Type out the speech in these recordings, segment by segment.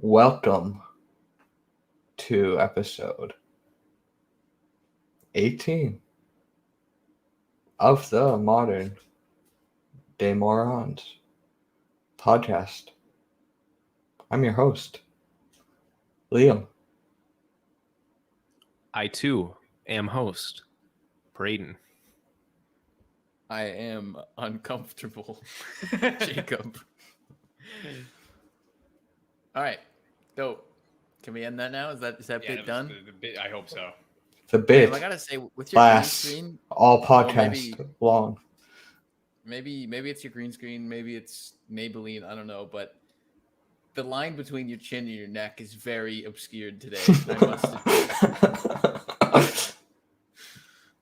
Welcome to episode 18 of the Modern Day Morons podcast. I'm your host, Liam. I too am host, Braden. I am uncomfortable, Jacob. All right, so can we end that now? Is that bit done? The bit, I hope so. The bit I gotta say, with your green screen, all podcast long. Maybe it's your green screen, maybe it's Maybelline. I don't know, but the line between your chin and your neck is very obscured today. I must admit.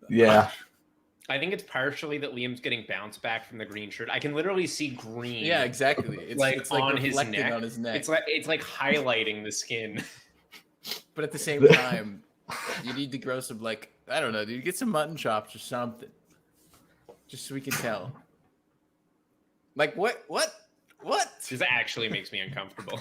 Yeah. I think it's partially that Liam's getting bounced back from the green shirt. I can literally see green. Yeah, exactly. It's like on his neck. on his neck. It's like highlighting the skin. But at the same time, you need to grow some, like, I don't know, dude. Get some mutton chops or something, just so we can tell. Like what? This actually makes me uncomfortable.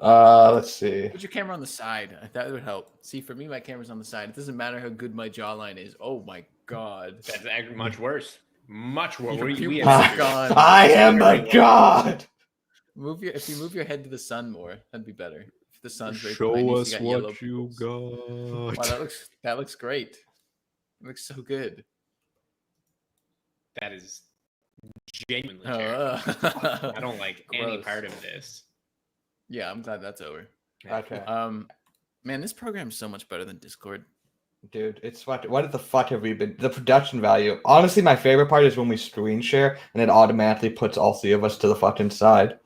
Let's see. Put your camera on the side. That would help. See, for me, my camera's on the side. It doesn't matter how good my jawline is. Oh my god, That's actually much worse. Much worse. I am a god. If you move your head to the sun more, that'd be better. If the sun's right Show behind us you, what you got. Wow, that looks great. It looks so good. That is genuinely terrible. I don't like any Gross. part of this. Yeah, I'm glad that's over. Okay. Man, this program's so much better than Discord. Dude, it's what the fuck have we been? The production value. Honestly, my favorite part is when we screen share and it automatically puts all three of us to the fucking side.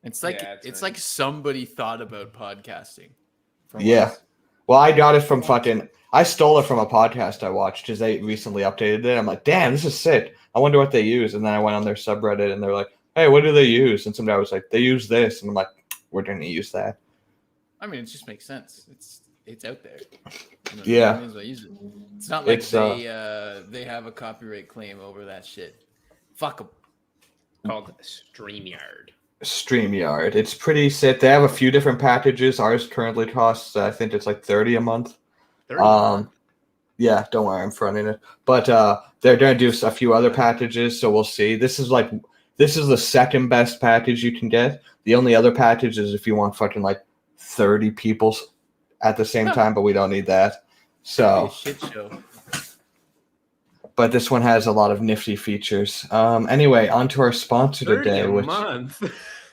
It's like like somebody thought about podcasting. Yeah. Well, I got it from I stole it from a podcast I watched because they recently updated it. I'm like, damn, this is sick. I wonder what they use. And then I went on their subreddit and they're like, hey, what do they use? And some guy was like, they use this. And I'm like, we're going to use that. I mean, it just makes sense. It's out there. You know, yeah. May as well use it. It's not like they have a copyright claim over that shit. Fuck them. Called StreamYard. It's pretty sick. They have a few different packages. Ours currently costs, I think it's like $30 a month. 30? Yeah, don't worry, I'm fronting it. But they're going to do a few other packages, so we'll see. This is the second best package you can get. The only other package is if you want fucking like 30 people at the same time, but we don't need that. So, shit show. But this one has a lot of nifty features. Anyway, on to our sponsor today. 30 a month?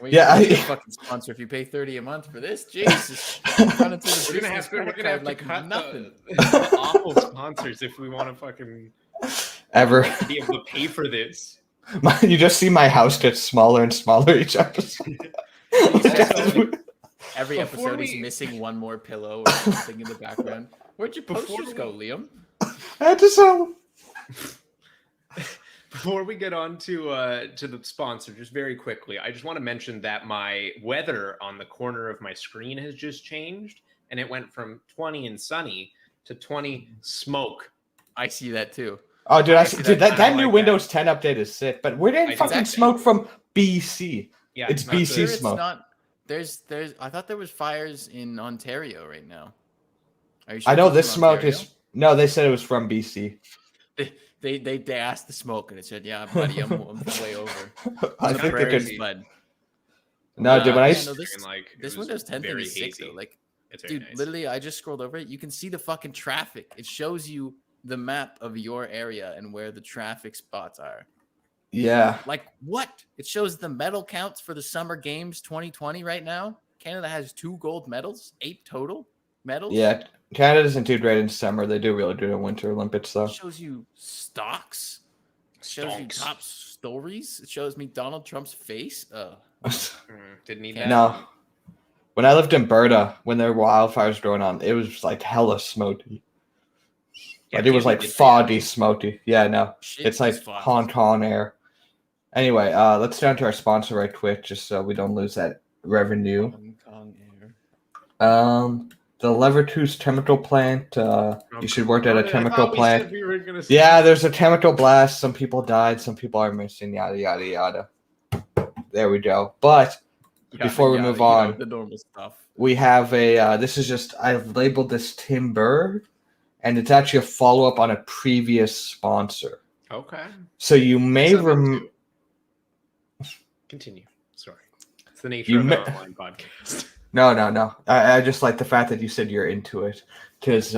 Yeah, fucking sponsor if you pay $30 a month for this. Jesus. We're gonna have to like cut nothing. The awful sponsors if we want to fucking ever be able to pay for this. You just see my house get smaller and smaller each episode. Every episode he's missing one more pillow or something in the background. Where'd your posters go, Liam? I had to sell them. Before we get on to the sponsor, just very quickly, I just want to mention that my weather on the corner of my screen has just changed, and it went from 20 and sunny to 20 smoke. I see that too. Oh, dude, that new Windows 10 update is sick, but we're getting fucking smoke from BC. Yeah, it's BC smoke. There's I thought there was fires in Ontario right now. Are you sure? I know this smoke is no. They said it was from BC. They asked the smoke and it said, "Yeah, buddy, I'm way over." I think they could. Bud. No, dude, when this Windows 10 thing is sick though. Like, dude, nice. Literally, I just scrolled over it. You can see the fucking traffic. It shows you the map of your area and where the traffic spots are. Yeah. Like what? It shows the medal counts for the Summer Games 2020 right now. Canada has 2 gold medals, 8 total medals. Yeah, Canada isn't too great in summer. They do really good in Winter Olympics, though. It shows you stocks. It shows you top stories. It shows me Donald Trump's face. Didn't need that. No. When I lived in Berta, when there were wildfires going on, it was like hella smoky. Yeah, like it was like foggy, smoky. Yeah, no. It's like Hong Kong air. Anyway, let's turn to our sponsor right quick, just so we don't lose that revenue. Hong Kong air. The Leverkusen chemical plant. You should work at a chemical plant. Yeah, there's a chemical blast. Some people died. Some people are missing. Yada yada yada. There we go. But before we move on, the normal stuff. We have a. This is just I've labeled this Timber, and it's actually a follow up on a previous sponsor. Okay. So you may Continue. Sorry, it's the nature of an online podcast. No. I just like the fact that you said you're into it, because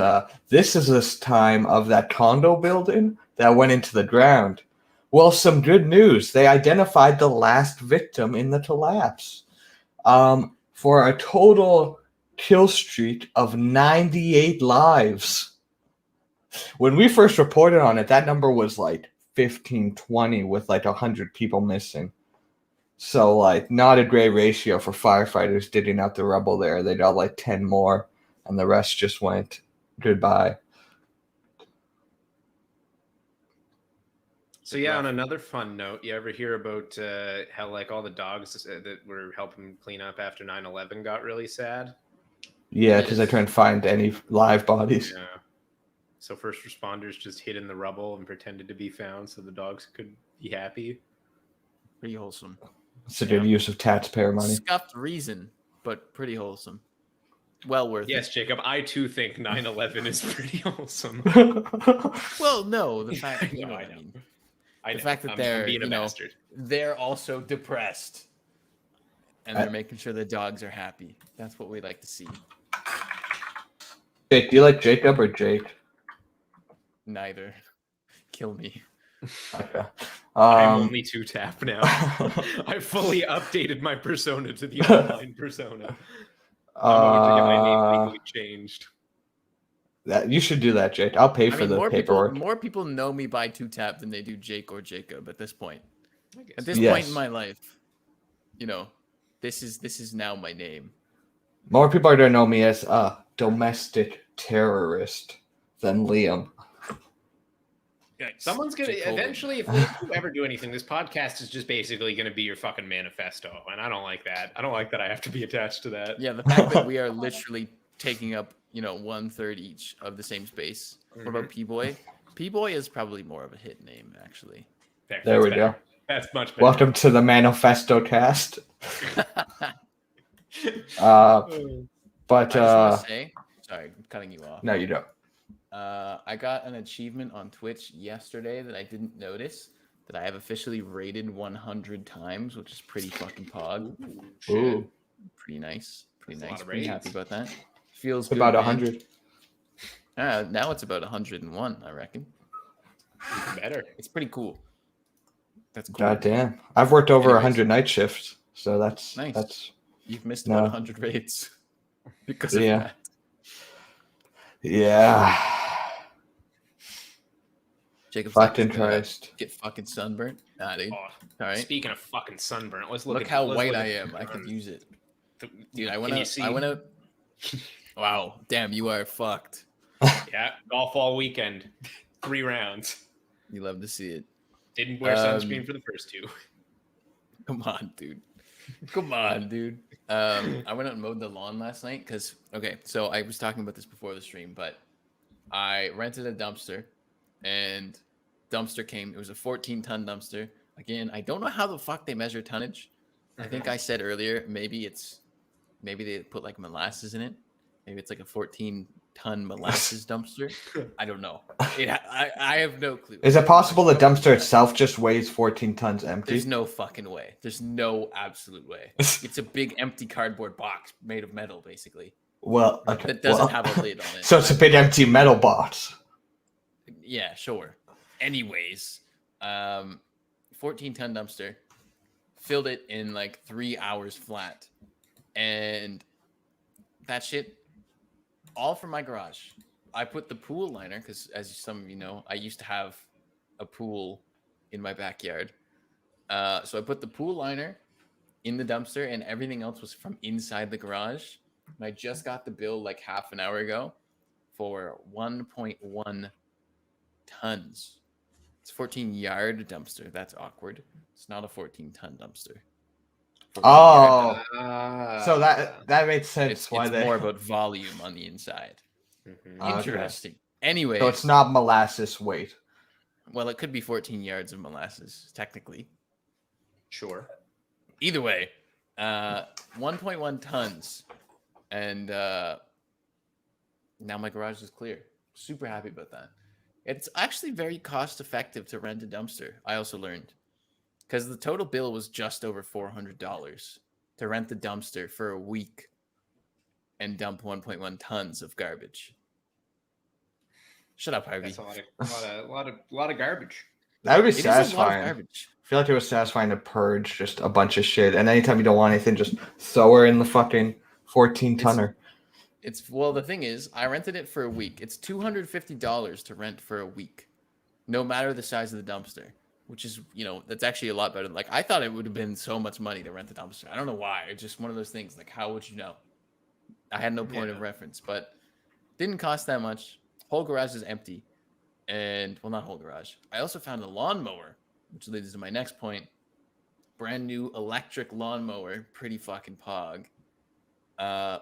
this is this time of that condo building that went into the ground. Well, some good news. They identified the last victim in the collapse. For a total kill streak of 98 lives. When we first reported on it, that number was like 15, 20 with like 100 people missing. So, like, not a great ratio for firefighters digging out the rubble there. They got like 10 more, and the rest just went goodbye. So, yeah, on another fun note, you ever hear about how, like, all the dogs that were helping clean up after 9/11 got really sad? Yeah, because they couldn't find any live bodies. Yeah. So first responders just hid in the rubble and pretended to be found so the dogs could be happy. Pretty wholesome. It's a good use of taxpayer money. Scuffed reason, but pretty wholesome. Well worth it. Yes, Jacob, I too think 9/11 is pretty wholesome. Well, no, the fact I know. The fact that they're also depressed and they're making sure the dogs are happy. That's what we like to see. Jake, do you like Jacob or Jake? Neither. Kill me. Okay. I'm only 2-tap now. I fully updated my persona to the online persona. I'm going to get my name legally changed. You should do that, Jake. I'll pay for the paperwork. More people know me by 2-tap than they do Jake or Jacob at this point. At this point in my life, this is now my name. More people are going to know me as a domestic terrorist than Liam. Someone's gonna eventually, if we ever do anything, this podcast is just basically gonna be your fucking manifesto, and I don't like that. I don't like that I have to be attached to that. Yeah, the fact that we are literally taking up 1/3 each of the same space. What about P-Boy? P-Boy is probably more of a hit name, actually. There we go. That's much better. Welcome to the Manifesto cast. But I just want to say, sorry, I'm cutting you off. No, you don't. I got an achievement on Twitch yesterday that I didn't notice, that I have officially rated 100 times, which is pretty fucking pog. Ooh. Pretty nice. Pretty happy about that. Feels good, about 100. Now it's about 101, I reckon. Even better. It's pretty cool. That's cool. God damn. I've worked over 100 night shifts, so that's nice. You've missed about 100 raids because of that. Yeah. Jacob's fucking Christ. Get fucking sunburnt. Nah, dude. All right. Speaking of fucking sunburnt, look how white I am. I could use it. Dude, I went out. Wow. Damn, you are fucked. Yeah. Golf all weekend. 3 rounds. You love to see it. Didn't wear sunscreen for the first 2. Come on, dude. I went out and mowed the lawn last night because, so I was talking about this before the stream, but I rented a dumpster and dumpster came. It was a 14-ton dumpster. Again, I don't know how the fuck they measure tonnage. I think I said earlier, maybe they put like molasses in it. Maybe it's like a 14-ton molasses dumpster. I don't know. I have no clue. Is it possible the dumpster itself just weighs 14 tons empty? There's no fucking way. There's no absolute way. It's a big empty cardboard box made of metal, basically. Well, okay. That doesn't have a lid on it. So it's a big empty metal box. Yeah, sure. Anyways, 14-ton dumpster, filled it in like 3 hours flat, and that shit all from my garage. I put the pool liner because, as some of you know, I used to have a pool in my backyard. So I put the pool liner in the dumpster, and everything else was from inside the garage. And I just got the bill like half an hour ago for 1.1 tons. It's a 14-yard dumpster. That's awkward. It's not a 14-ton dumpster. Oh, so that makes sense. It's more about volume on the inside. Interesting. Okay. Anyway, so it's not molasses weight. Well, it could be 14 yards of molasses, technically. Sure. Either way, 1.1 tons. And now my garage is clear. Super happy about that. It's actually very cost effective to rent a dumpster. I also learned because the total bill was just over $400 to rent the dumpster for a week and dump 1.1 tons of garbage. Shut up, Harvey. That's a lot of garbage. That would be satisfying. I feel like it was satisfying to purge just a bunch of shit, and anytime you don't want anything, just throw her in the fucking 14-tonner. Well, the thing is, I rented it for a week. It's $250 to rent for a week, no matter the size of the dumpster, which is, that's actually a lot better. Like, I thought it would have been so much money to rent the dumpster. I don't know why. It's just one of those things. Like, how would you know? I had no point of reference, but didn't cost that much. Whole garage is empty. And, well, not whole garage. I also found a lawnmower, which leads to my next point. Brand new electric lawnmower. Pretty fucking pog.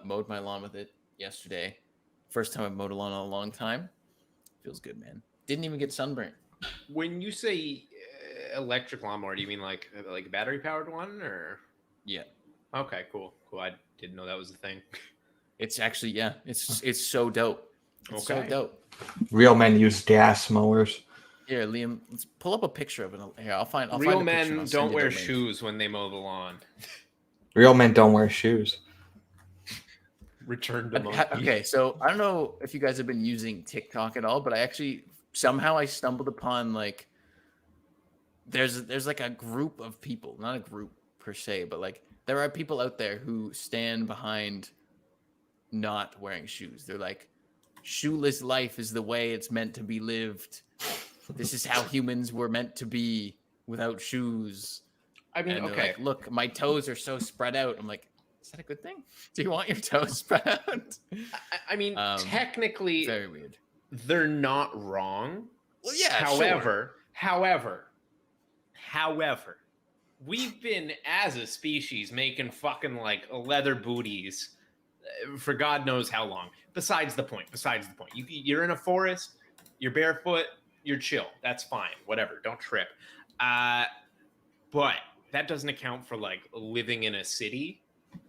Mowed my lawn with it yesterday. First time I've mowed a lawn in a long time. Feels good, man. Didn't even get sunburnt. When you say electric lawnmower, do you mean like a battery powered one, or? Yeah. Okay, cool. I didn't know that was a thing. It's actually, it's so dope. It's so dope. Real men use gas mowers. Here, Liam, let's pull up a picture of it. Here, I'll find. Real men don't wear shoes when they mow the lawn. Real men don't wear shoes. Return to monkey. Okay, so I don't know if you guys have been using TikTok at all, but I stumbled upon like there's like a group of people, not a group per se, but like there are people out there who stand behind not wearing shoes. They're like, shoeless life is the way it's meant to be lived. This is how humans were meant to be without shoes. I mean, okay. Like, look, my toes are so spread out. I'm like, is that a good thing? Do you want your toes spread out? I mean, technically, very weird. They're not wrong. Well, yeah. However, we've been as a species making fucking like leather booties for God knows how long. Besides the point. You're in a forest. You're barefoot. You're chill. That's fine. Whatever. Don't trip. But that doesn't account for like living in a city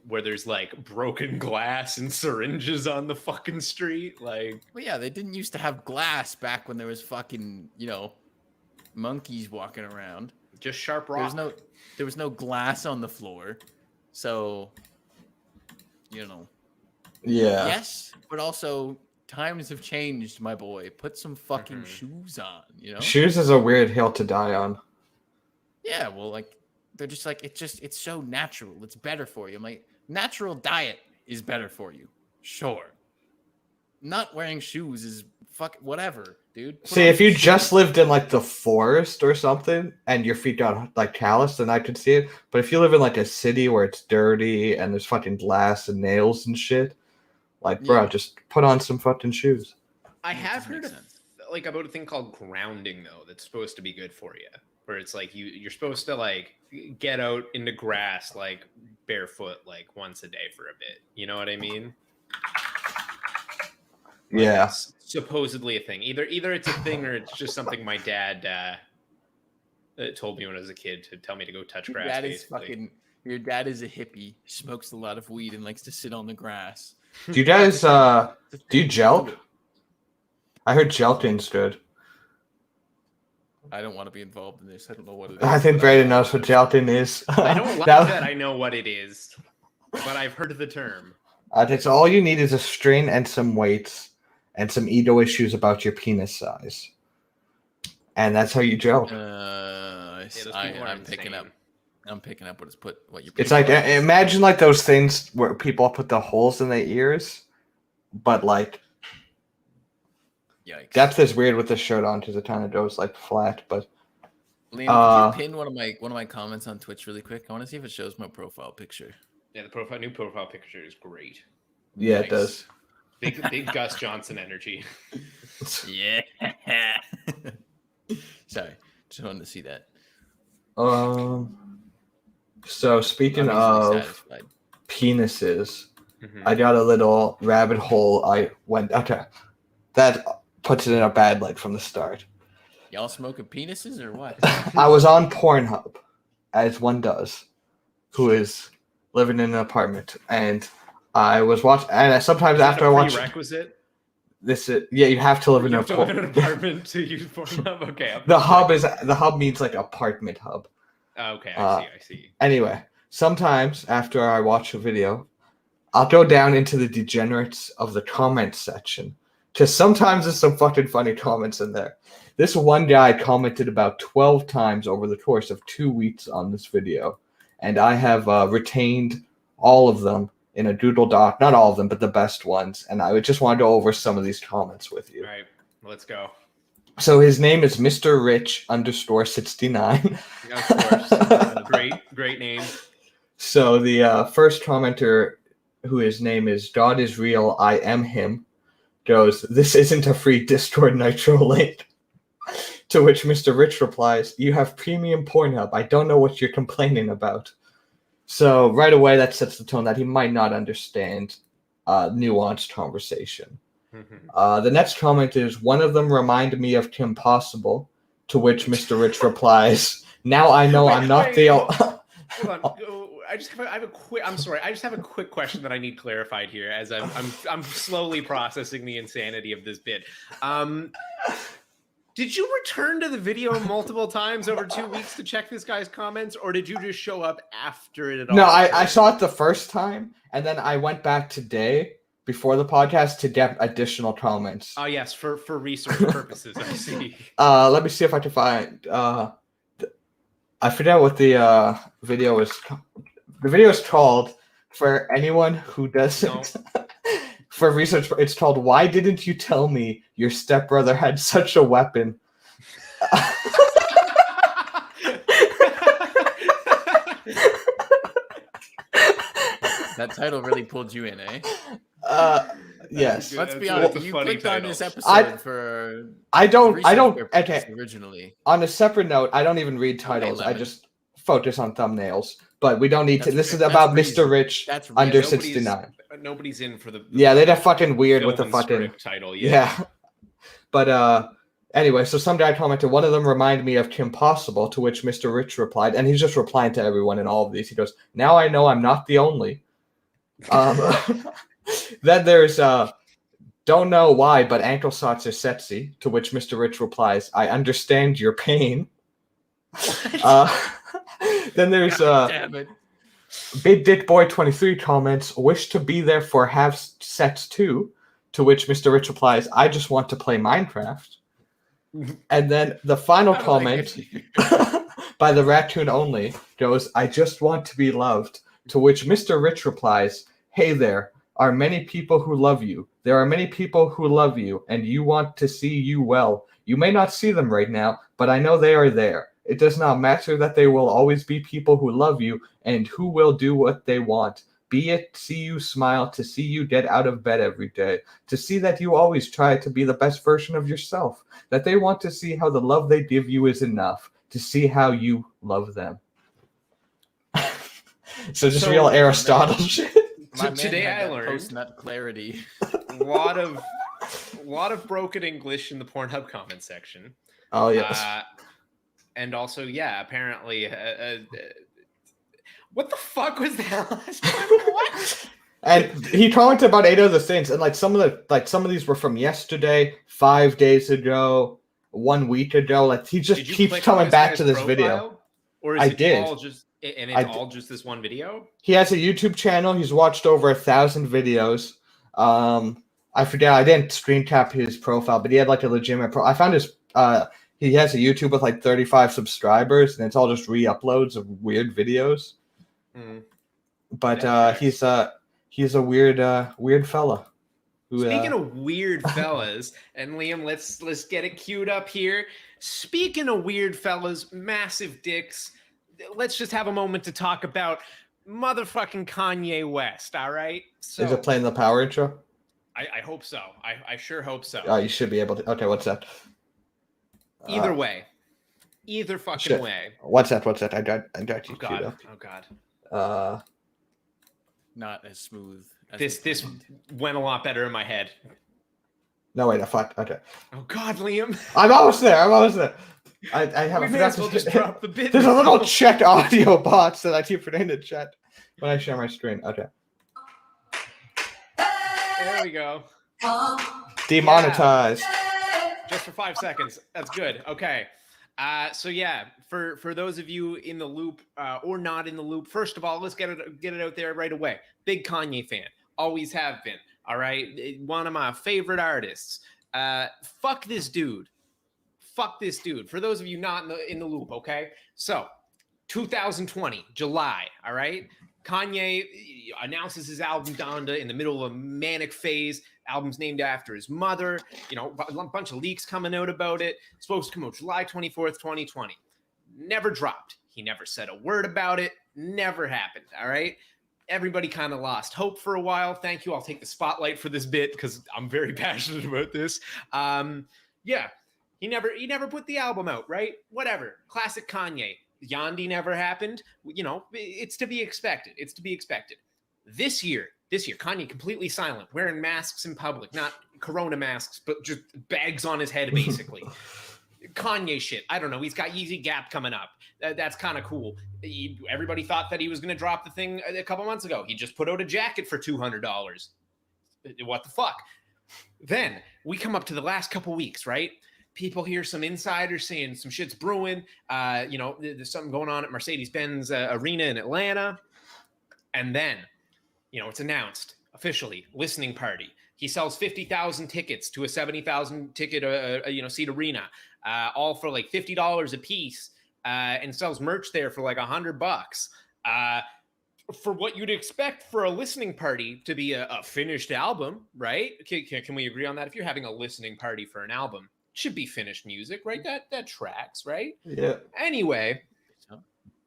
where there's like broken glass and syringes on the fucking street. Like, well, yeah, they didn't used to have glass back when there was fucking, monkeys walking around. Just sharp rock. There was no glass on the floor. So, Yeah. Yes, but also times have changed, my boy. Put some fucking shoes on, Shoes is a weird hill to die on. Yeah, well, like, they're just like, it's so natural. It's better for you. I'm like, natural diet is better for you. Sure. Not wearing shoes is whatever, dude. See, if you just lived in like the forest or something and your feet got like calloused, then I could see it. But if you live in like a city where it's dirty and there's fucking glass and nails and shit, like, bro, just put on some fucking shoes. I have heard about a thing called grounding, though, that's supposed to be good for you. Where it's like you're supposed to like get out into grass like barefoot like once a day for a bit. You know what I mean? Yeah. It's supposedly a thing. Either it's a thing or it's just something my dad told me when I was a kid to tell me to go touch grass. Your dad is a hippie, smokes a lot of weed, and likes to sit on the grass. Do you guys do you gelt? I heard gelting's good. I don't want to be involved in this. I don't know what it is. I think Brayden knows what gelting is. I don't like that I know what it is, but I've heard the term. I think all you need is a string and some weights and some ego issues about your penis size. And that's how you gel. I'm picking up what you It's like, imagine like those things where people put the holes in their ears, but like, yikes. Depth is weird with the shirt on because it kind of goes like flat. But Liam, could you pin one of my comments on Twitch really quick? I want to see if it shows my profile picture. Yeah, the new profile picture is great. Yeah, nice. It does. Big Gus Johnson energy. Yeah. Sorry, just wanted to see that. So speaking of penises, I got a little rabbit hole. That puts it in a bad light from the start. Y'all smoking penises or what? I was on Pornhub, as one does, who is living in an apartment, and I was watching. And sometimes after I watch this, you have to live in an apartment to use Pornhub. Okay. The hub means like apartment hub. Okay, I see. Anyway, sometimes after I watch a video, I'll go down into the degenerates of the comments section. Because sometimes there's some fucking funny comments in there. This one guy commented about 12 times over the course of 2 weeks on this video. And I have retained all of them in a Doodle Doc. Not all of them, but the best ones. And I would just want to go over some of these comments with you. All right, let's go. So his name is Mr. Rich _69. Of course. Great name. So the first commenter, who his name is God is Real, I Am Him, goes, "This isn't a free Discord Nitro link." To which Mr. Rich replies, "You have premium Pornhub. I don't know what you're complaining about." So right away that sets the tone that he might not understand nuanced conversation. The next comment is, "One of them reminded me of Kim Possible," to which Mr. Rich replies, "Now I know I'm not the Hold on. I just have a quick question that I need clarified here, as I'm slowly processing the insanity of this bit. Did you return to the video multiple times over 2 weeks to check this guy's comments, or did you just show up after it all? No, I saw it the first time, and then I went back today before the podcast to get additional comments. Oh yes, for research purposes. I see. Let me see if I can find. I forget what the video is. The video is called, for anyone who doesn't. No. For research, it's called "Why Didn't You Tell Me Your Stepbrother Had Such a Weapon?" That title really pulled you in, eh? Yes. Let's be honest. You clicked on this episode for. I don't. Okay. Originally. On a separate note, I don't even read titles. I just focus on thumbnails. But we don't need to. This is about Mr. Rich under 69. Nobody's in for the. Yeah, they're fucking weird with the fucking title. Yeah. But anyway, so some guy commented, "One of them reminded me of Kim Possible," to which Mr. Rich replied, and he's just replying to everyone in all of these. He goes, "Now I know I'm not the only." Then there's "Don't know why, but ankle socks are sexy," to which Mr. Rich replies, "I understand your pain." Then there's Big Dick Boy 23 comments, "Wish to be there for have sex too," to which Mr. Rich replies, "I just want to play Minecraft." And then the final comment by the Raccoon Only goes, "I just want to be loved," to which Mr. Rich replies, "Hey there, are many people who love you. There are many people who love you, and you want to see you well. You may not see them right now, but I know they are there. It does not matter that they will always be people who love you and who will do what they want. Be it see you smile, to see you get out of bed every day, to see that you always try to be the best version of yourself, that they want to see how the love they give you is enough, to see how you love them." So just real Aristotle shit. Today I learned post-nut clarity. A lot of broken English in the Pornhub comment section. Oh yes. And also, yeah, apparently, what the fuck was that last time? What? And he commented about 8 other things, and some of these were from yesterday, 5 days ago, 1 week ago. Like he just keeps coming back to this video. Or is it all just all just this one video? He has a YouTube channel. He's watched over 1,000 videos. I forget. I didn't screen cap his profile, but he had like a legitimate I found his. He has a YouTube with like 35 subscribers, and it's all just re-uploads of weird videos. But he's a weird fella. Speaking of weird fellas, and Liam, let's get it queued up here. Speaking of weird fellas, massive dicks, let's just have a moment to talk about motherfucking Kanye West. All right. So, is it playing the power intro? I hope so. I sure hope so. Oh, you should be able to. Okay, what's that? Either way. Either fucking way. What's that? I got you. Oh god. Not as smooth. As this went a lot better in my head. No, wait, fuck. Okay. Oh god, Liam. I'm almost there. I have We I may forgot as well to just drop the bit. There's a little check audio box that I keep putting in the chat when I share my screen. Okay. There we go. Demonetized. Just for 5 seconds. That's good. Okay. So yeah, for those of you in the loop or not in the loop, first of all, let's get it out there right away. Big Kanye fan, always have been. All right, one of my favorite artists. Fuck this dude. Fuck this dude. For those of you not in the loop, okay. So, 2020 July. All right. Kanye announces his album Donda in the middle of a manic phase. Album's named after his mother. You know, a bunch of leaks coming out about it. It's supposed to come out July 24th, 2020. Never dropped. He never said a word about it. Never happened. All right. Everybody kind of lost hope for a while. Thank you. I'll take the spotlight for this bit because I'm very passionate about this. Yeah. He never put the album out, right? Whatever. Classic Kanye. Yandi never happened. You know, it's to be expected. It's to be expected. This year, Kanye completely silent, wearing masks in public, not Corona masks, but just bags on his head, basically. Kanye shit. I don't know. He's got Yeezy Gap coming up. That's kind of cool. Everybody thought that he was going to drop the thing a couple months ago. He just put out a jacket for $200. What the fuck? Then we come up to the last couple weeks, right? People hear some insiders saying some shit's brewing. You know, there's something going on at Mercedes-Benz Arena in Atlanta. And then, you know, it's announced officially, listening party. He sells 50,000 tickets to a 70,000 ticket, seat arena, all for like $50 a piece, and sells merch there for like $100. For what you'd expect for a listening party to be a finished album, right? Can we agree on that? If you're having a listening party for an album, it should be finished music, right? That tracks, right? Yeah. Anyway,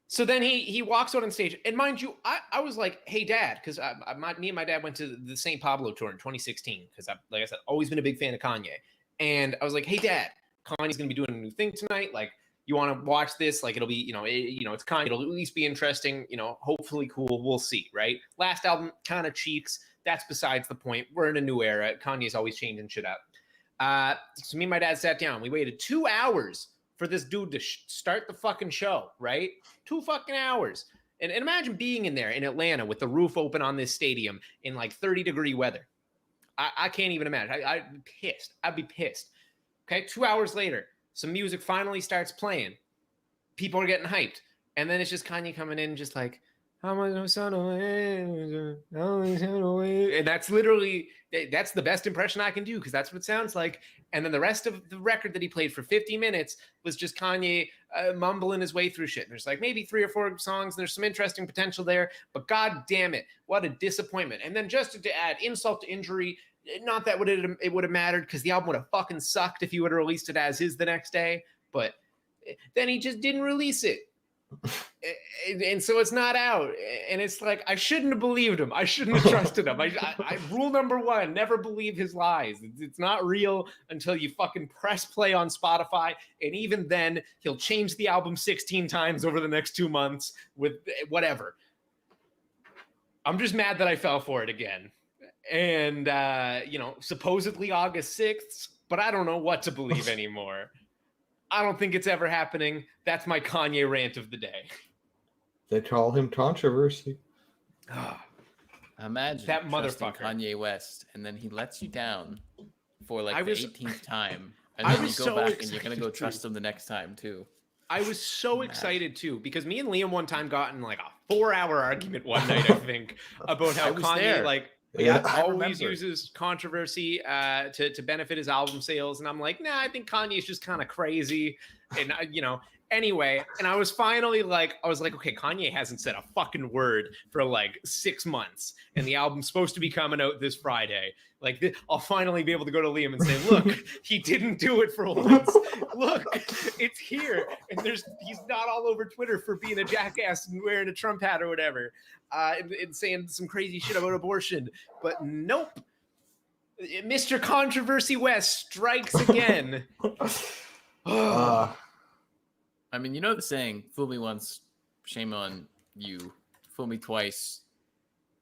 so then he walks out on stage, and mind you, I was like, "Hey, Dad," because me and my dad went to the St. Pablo tour in 2016. Because like I said, always been a big fan of Kanye, and I was like, "Hey, Dad, Kanye's gonna be doing a new thing tonight. Like, you want to watch this? Like, it'll be, it's Kanye. It'll at least be interesting. You know, hopefully cool. We'll see, right? Last album kind of cheeks. That's besides the point. We're in a new era. Kanye's always changing shit up. So me and my dad sat down. We waited 2 hours for this dude to start the fucking show, right? 2 fucking hours. And imagine being in there in Atlanta with the roof open on this stadium in like 30-degree weather. I can't even imagine. I'd be pissed. I'd be pissed. Okay, 2 hours later, some music finally starts playing. People are getting hyped. And then it's just Kanye coming in just like, and that's literally, that's the best impression I can do because that's what it sounds like. And then the rest of the record that he played for 50 minutes was just Kanye mumbling his way through shit. There's like maybe 3 or 4 songs. And there's some interesting potential there, but God damn it, what a disappointment. And then just to add insult to injury, not that it would have mattered because the album would have fucking sucked if he would have released it as is the next day. But then he just didn't release it. And so it's not out, and it's like I shouldn't have believed him. I shouldn't have trusted him. I rule number 1: never believe his lies. It's not real until you fucking press play on Spotify, and even then, he'll change the album 16 times over the next 2 months with whatever. I'm just mad that I fell for it again, and supposedly August 6th, but I don't know what to believe anymore. I don't think it's ever happening. That's my Kanye rant of the day. They call him controversy. Imagine that motherfucker, Kanye West, and then he lets you down for like the 18th time, and I then you was go so back and you're gonna go trust him the next time too. I was so excited too because me and Liam one time got in like a 4-hour argument one night, I think, about how Kanye there. always uses controversy to benefit his album sales, and I'm like, nah, I think Kanye's just kind of crazy, and anyway, and I was finally like, okay, Kanye hasn't said a fucking word for like 6 months, and the album's supposed to be coming out this Friday. Like, I'll finally be able to go to Liam and say, look, he didn't do it for once. Look, it's here, and he's not all over Twitter for being a jackass and wearing a Trump hat or whatever. And saying some crazy shit about abortion, but nope. Mr. Controversy West strikes again. I mean, you know the saying, fool me once, shame on you. Fool me twice,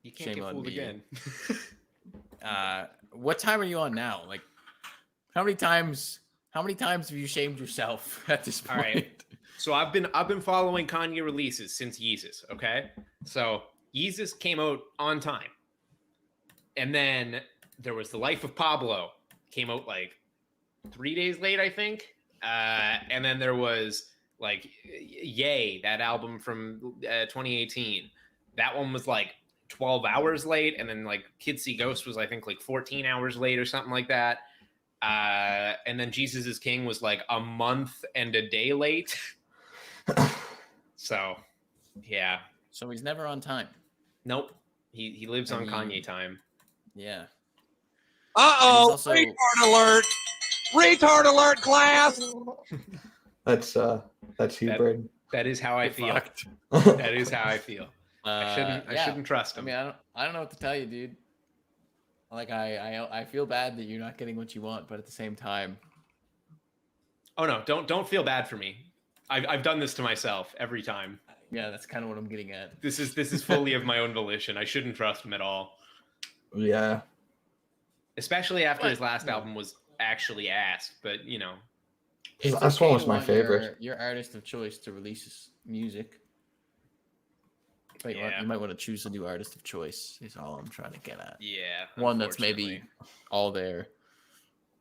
You can't shame get on fooled me. again. What time are you on now? Like, how many times How many times have you shamed yourself at this point? All right. So I've been following Kanye releases since Yeezus, okay? So Yeezus came out on time. And then there was The Life of Pablo, came out like 3 days late, I think. And then there was like Yay, that album from 2018. That one was like 12 hours late. And then like Kids See Ghosts was, I think, like 14 hours late or something like that. And then Jesus is King was like a month and a day late. So, yeah. So he's never on time. Nope. He lives on Kanye time. Yeah. Uh-oh, also... retard alert. Retard alert, class. That's you, Braden. That is how I feel. Fucked. That is how I feel. I shouldn't trust him. I mean, I don't know what to tell you, dude. Like I feel bad that you're not getting what you want, but at the same time. Oh no, don't feel bad for me. I've done this to myself every time. Yeah, that's kind of what I'm getting at. This is fully of my own volition. I shouldn't trust him at all. Yeah. Especially after his last album was actually ass, but you know. It's last one was my favorite. Your artist of choice to release his music. Wait, Yeah. you might want to choose a new artist of choice. Is all I'm trying to get at. Yeah. One that's maybe all there.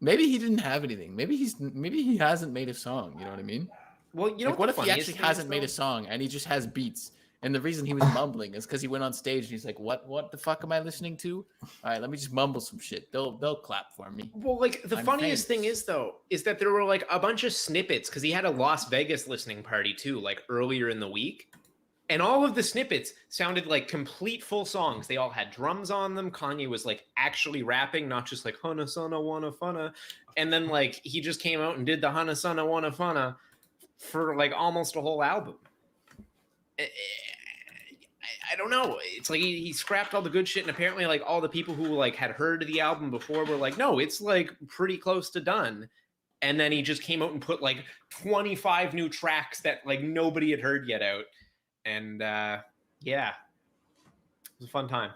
Maybe he didn't have anything. Maybe he hasn't made a song. You know what I mean? Well, you know, like, what if he actually hasn't made a song and he just has beats? And the reason he was mumbling is because he went on stage and he's like, "What the fuck am I listening to? All right, let me just mumble some shit. They'll clap for me." Well, like the funniest thing is that there were like a bunch of snippets because he had a Las Vegas listening party too, like earlier in the week. And all of the snippets sounded like complete full songs. They all had drums on them. Kanye was like actually rapping, not just like Hana Sana Wanna Funna. And then like he just came out and did the Hana Sana Wanna Funna for like almost a whole album. I don't know. It's like he scrapped all the good shit, and apparently like all the people who like had heard the album before were like, no, it's like pretty close to done. And then he just came out and put like 25 new tracks that like nobody had heard yet out. And yeah, it was a fun time.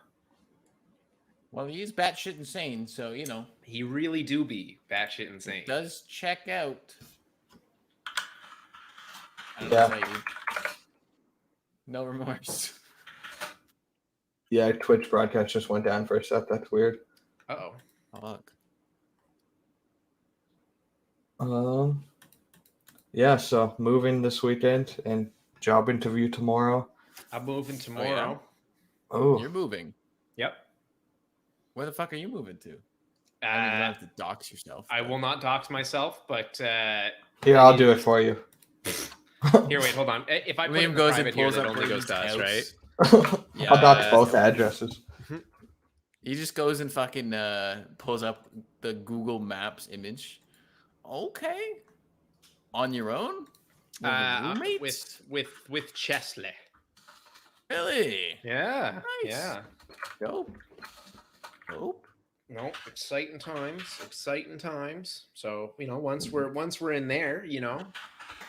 Well, he is batshit insane, so you know he really do be batshit insane. He does check out. Yeah. No remorse. Yeah, Twitch broadcast just went down for a sec. That's weird. Uh-oh. Fuck. Yeah, so moving this weekend and job interview tomorrow. I'm moving tomorrow. Oh. You're moving. Yep. Where the fuck are you moving to? I mean, you don't have to dox yourself. I will not dox myself, but here, I'll do it for you. Here, wait, hold on. If I put Liam it goes private and pulls here, up it only goes to us, right? Yeah. I'll dox both addresses. He just goes and fucking pulls up the Google Maps image. Okay. On your own? With Chesley. Really? Yeah. Nice. Yeah. Dope. No, exciting times. So, you know, once we're in there, you know,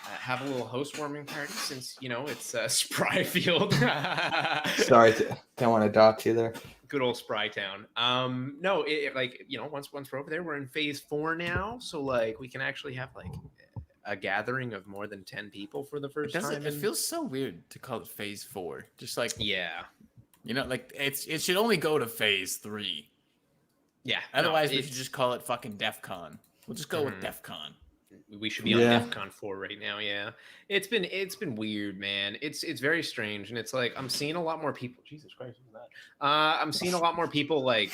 have a little housewarming party since, you know, it's Spry Field. Sorry, don't want to dox you there. Good old Spry Town. No, it like, you know, once we're over there, we're in phase 4 now, so like we can actually have like a gathering of more than 10 people for the first time. It feels so weird to call it phase 4. Just like, yeah, you know, like it should only go to phase 3. Yeah. Otherwise, we should just call it fucking DEF CON. We'll just go with DEF CON. We should be on DEF CON 4 right now. Yeah, it's been weird, man. It's very strange, and it's like I'm seeing a lot more people. Jesus Christ, what's that? I'm seeing a lot more people like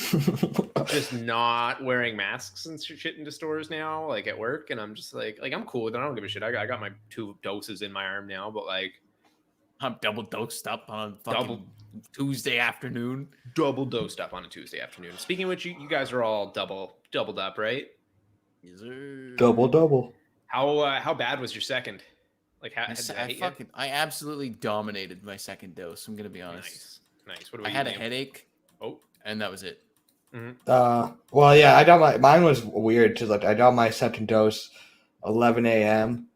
just not wearing masks and shit into stores now, like at work, and I'm just like I'm cool with it. I don't give a shit. I got my 2 doses in my arm now, but like I'm double dosed up on fucking Tuesday afternoon. Double dosed up on a Tuesday afternoon. Speaking of which, you guys are all doubled up, right? Yes, sir. Double. How bad was your second? Like I absolutely dominated my second dose. I'm gonna be honest. Nice. What about I had a headache. Oh, and that was it. Mm-hmm. Well, yeah, I got mine was weird too. Like I got my second dose 11 a.m.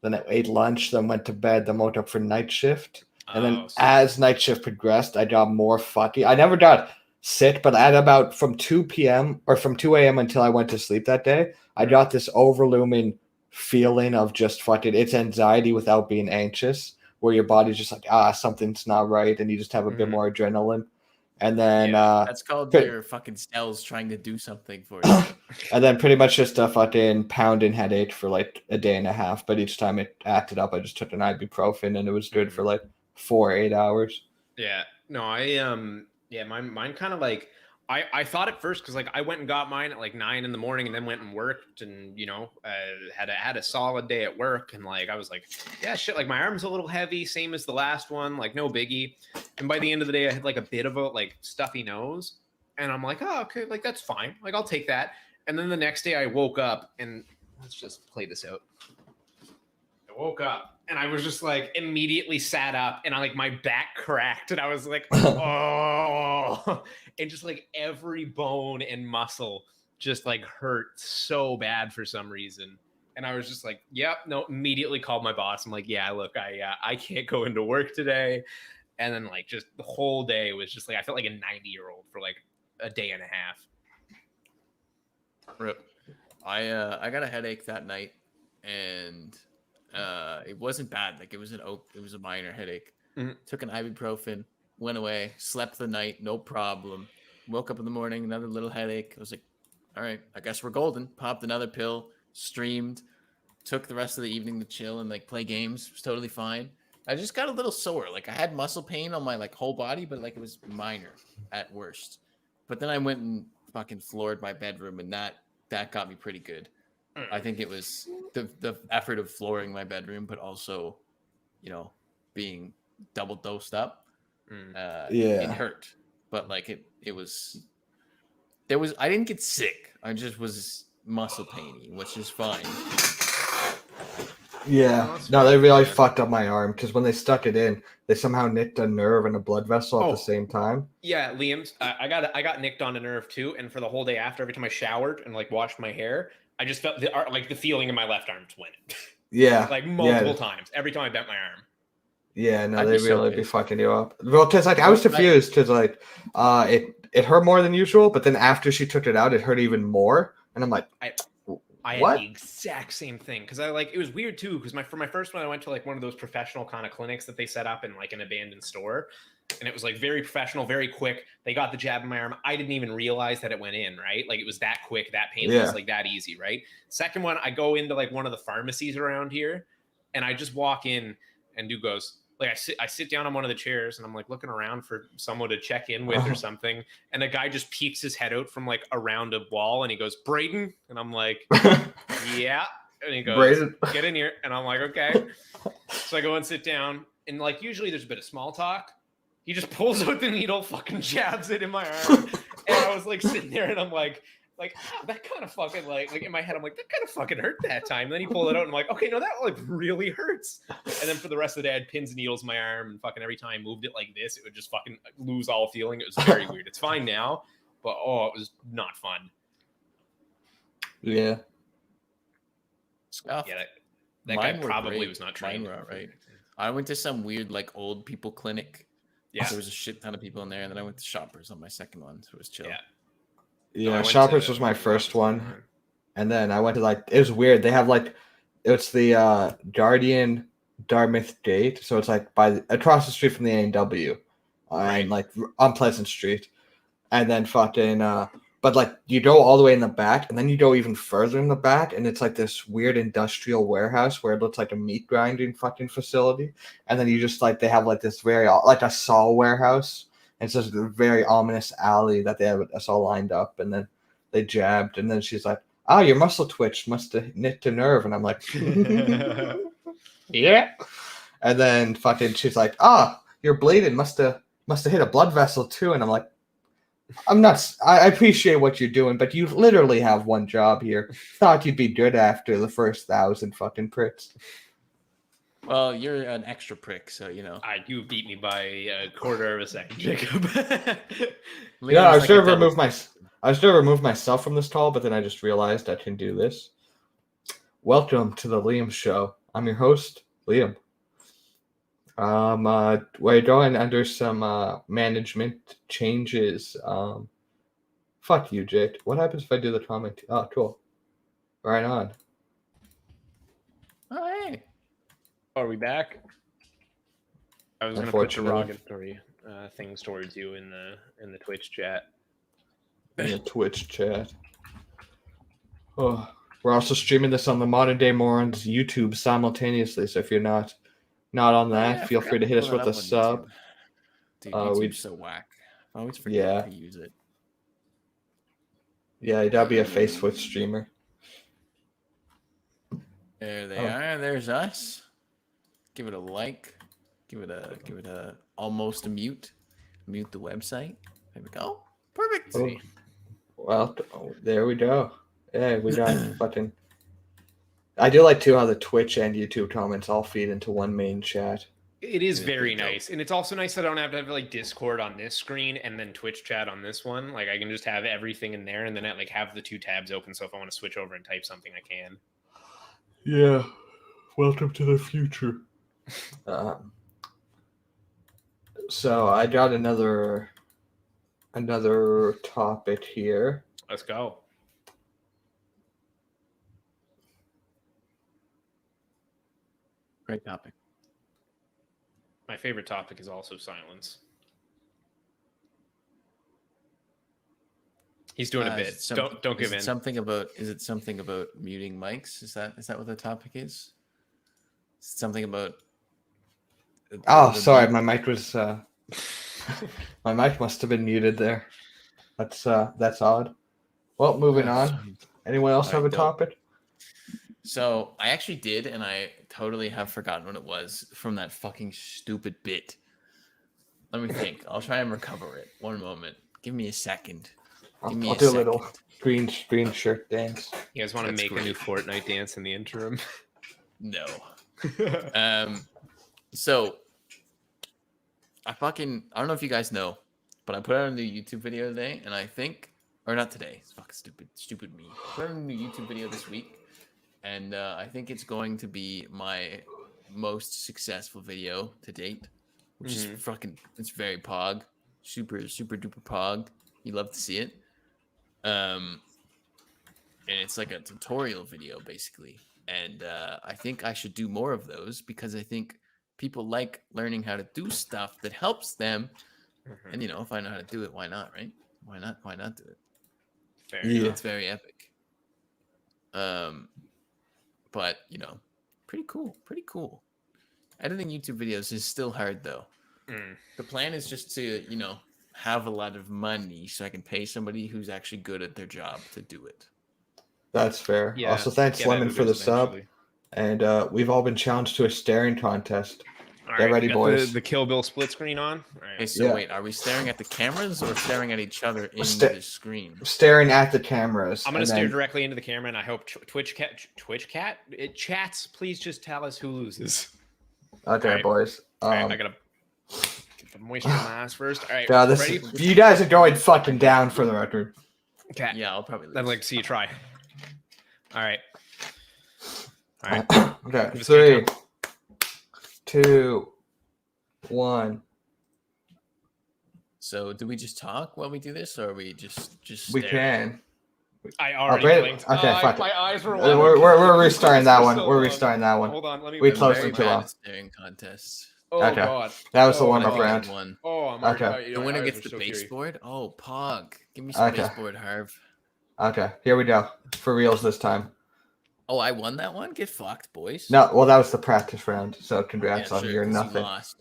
Then I ate lunch, then went to bed, then woke up for night shift. And then as night shift progressed, I got more fucky. I never got sit, but at about from 2 p.m. or from 2 a.m. until I went to sleep that day, I got this overlooming feeling of just fucking, it's anxiety without being anxious, where your body's just like, something's not right, and you just have a bit more adrenaline. And then that's called your fucking cells trying to do something for you. And then pretty much just a fucking pounding headache for like a day and a half. But each time it acted up, I just took an ibuprofen, and it was good for like 8 hours. Yeah. No, mine kind of like, I thought at first, because like I went and got mine at like 9 in the morning and then went and worked, and had a solid day at work, and like I was like, yeah, shit, like my arm's a little heavy, same as the last one, like no biggie. And by the end of the day, I had like a bit of a like stuffy nose, and I'm like, oh, okay, like that's fine, like I'll take that. And then the next day I woke up, and let's just play this out. I woke up and I was just like immediately sat up, and I like my back cracked, and I was like, oh, and just like every bone and muscle just like hurt so bad for some reason. And I was just like, yep, no, immediately called my boss. I'm like, yeah, look, I can't go into work today. And then like just the whole day was just like, I felt like a 90-year-old for like a day and a half. Rip. I got a headache that night, and it wasn't bad. Like it was a minor headache. Took an ibuprofen, went away, slept the night, no problem. Woke up in the morning, another little headache. I was like, all right, I guess we're golden. Popped another pill, streamed, took the rest of the evening to chill and like play games. It was totally fine. I just got a little sore. Like I had muscle pain on my like whole body, but like it was minor at worst. But then I went and fucking floored my bedroom, and that got me pretty good. I think it was the effort of flooring my bedroom, but also, being double dosed up. It hurt, but like it was. I didn't get sick. I just was muscle painy, which is fine. Yeah, no, they really fucked up my arm, because when they stuck it in, they somehow nicked a nerve and a blood vessel at the same time. Yeah, Liam, I got nicked on a nerve too, and for the whole day after, every time I showered and like washed my hair, I just felt the feeling in my left arm just went. Yeah, like multiple times every time I bent my arm. Yeah, no, they really be fucking you up. Well, because like I was confused, because like it hurt more than usual, but then after she took it out, it hurt even more, and I'm like, I had the exact same thing, because it was weird too, because for my first one I went to like one of those professional kind of clinics that they set up in like an abandoned store, and it was like very professional, very quick. They got the jab in my arm. I didn't even realize that it went in, right? Like it was that quick, that painless, like that easy, right? Second one, I go into like one of the pharmacies around here, and I just walk in, and dude goes, like I sit down on one of the chairs, and I'm like looking around for someone to check in with or something. And a guy just peeks his head out from like around a wall, and he goes, Braden. And I'm like, yeah. And he goes, Braden, get in here. And I'm like, okay. So I go and sit down, and like usually there's a bit of small talk. He just pulls out the needle, fucking jabs it in my arm. And I was like sitting there, and I'm like, that kind of fucking like in my head, I'm like, that kind of fucking hurt that time. And then he pulled it out, and I'm like, okay, no, that like really hurts. And then for the rest of the day, I had pins and needles in my arm, and fucking every time I moved it like this, it would just fucking lose all feeling. It was very weird. It's fine now, but it was not fun. Yeah. Stuff. Yeah, that guy probably was not trained. Right. I went to some weird like old people clinic. Yeah. There was a shit ton of people in there, and then I went to Shoppers on my second one, so it was chill. Yeah. Yeah, Shoppers was my first one, and then I went to it was weird. They have it's the Guardian Dartmouth Gate, so it's like across the street from the A&W, and like on Pleasant Street, and then fucking but like you go all the way in the back, and then you go even further in the back, and it's like this weird industrial warehouse where it looks like a meat grinding fucking facility, and then you just they have this very like a saw warehouse. It's just a very ominous alley that they have us all lined up, and then they jabbed, and then she's like, "Oh, your muscle twitched, must have nicked a nerve," and I'm like, "Yeah." And then fucking she's like, "Ah, you're bleeding, must have hit a blood vessel too," and I'm like, "I'm not. I appreciate what you're doing, but you literally have one job here. Thought you'd be good after the first 1,000 fucking pricks." Well, you're an extra prick, so you know. You beat me by a quarter of a second, Jacob. Yeah, I was going to remove myself from this call, but then I just realized I can do this. Welcome to the Liam Show. I'm your host, Liam. We're going under some management changes. Fuck you, Jake. What happens if I do the comment? Oh, cool. Right on. Oh, hey. Are we back? I was gonna put derogatory things towards you in the Twitch chat. In the Twitch chat. Oh, we're also streaming this on the Modern Day Morons YouTube simultaneously. So if you're not on that, feel free to hit us with a sub. Dude, YouTube's so whack. I always forget how to use it. Yeah, you gotta be a Facebook streamer. There they are. There's us. Give it a like. Give it a almost a mute. Mute the website. There we go. Perfect. Oh. Well, there we go. Yeah, we got fucking. I do like too how the Twitch and YouTube comments all feed into one main chat. It is very nice, and it's also nice that I don't have to have like Discord on this screen and then Twitch chat on this one. Like I can just have everything in there, and then I like have the two tabs open. So if I want to switch over and type something, I can. Yeah, welcome to the future. So I got another topic here. Let's go. Great topic. My favorite topic is also silence. He's doing a bit. Don't give in. Is it something about muting mics? Is that what the topic is? Something about. Oh, sorry, my mic was. My mic must have been muted there. That's odd. Well, moving on. Anyone else have a topic? So I actually did, and I totally have forgotten what it was from that fucking stupid bit. Let me think. I'll try and recover it. One moment. Give me a second. I'll do a little green shirt dance. You guys want to make a new Fortnite dance in the interim? No. So I don't know if you guys know, but I put out a new YouTube video today, and I think, or not today. It's fucking stupid me. I put out a new YouTube video this week. And I think it's going to be my most successful video to date, which is it's very pog, super duper pog. You love to see it. And it's like a tutorial video basically. And I think I should do more of those because I think people like learning how to do stuff that helps them. And if I know how to do it, why not, right? Why not do it? Fair enough. It's very epic. But pretty cool. Editing YouTube videos is still hard though. The plan is just to have a lot of money so I can pay somebody who's actually good at their job to do it. That's fair. Yeah, also, thanks Lemon for the sub. And we've all been challenged to a staring contest. Get ready, boys. The Kill Bill split screen on. Right. Okay, so wait, are we staring at the cameras or staring at each other in the screen? Staring at the cameras. I'm going to stare directly into the camera, and I hope Twitch Cat, it chats. Please just tell us who loses. Okay, right. Boys. I gotta get the moisture in my eyes first. All right, ready? You guys are going fucking down for the record. Okay. Yeah, I'll probably lose. I'd like to see you try. All right. Okay. 3, 2, 1. So, do we just talk while we do this, or are we just? We can. I already blinked. Okay, fuck my eyes were. We're restarting that one. We're restarting that one. Hold on, let me. We closed it too long. Staring contest. Oh okay. God. That was the warm-up round. Oh, I'm okay. The winner gets the baseboard. Oh, Pog. Give me some baseboard, Harv. Okay, here we go. For reals this time. Oh, I won that one? Get fucked, boys. No, well, that was the practice round, so congrats on your nothing. You lost.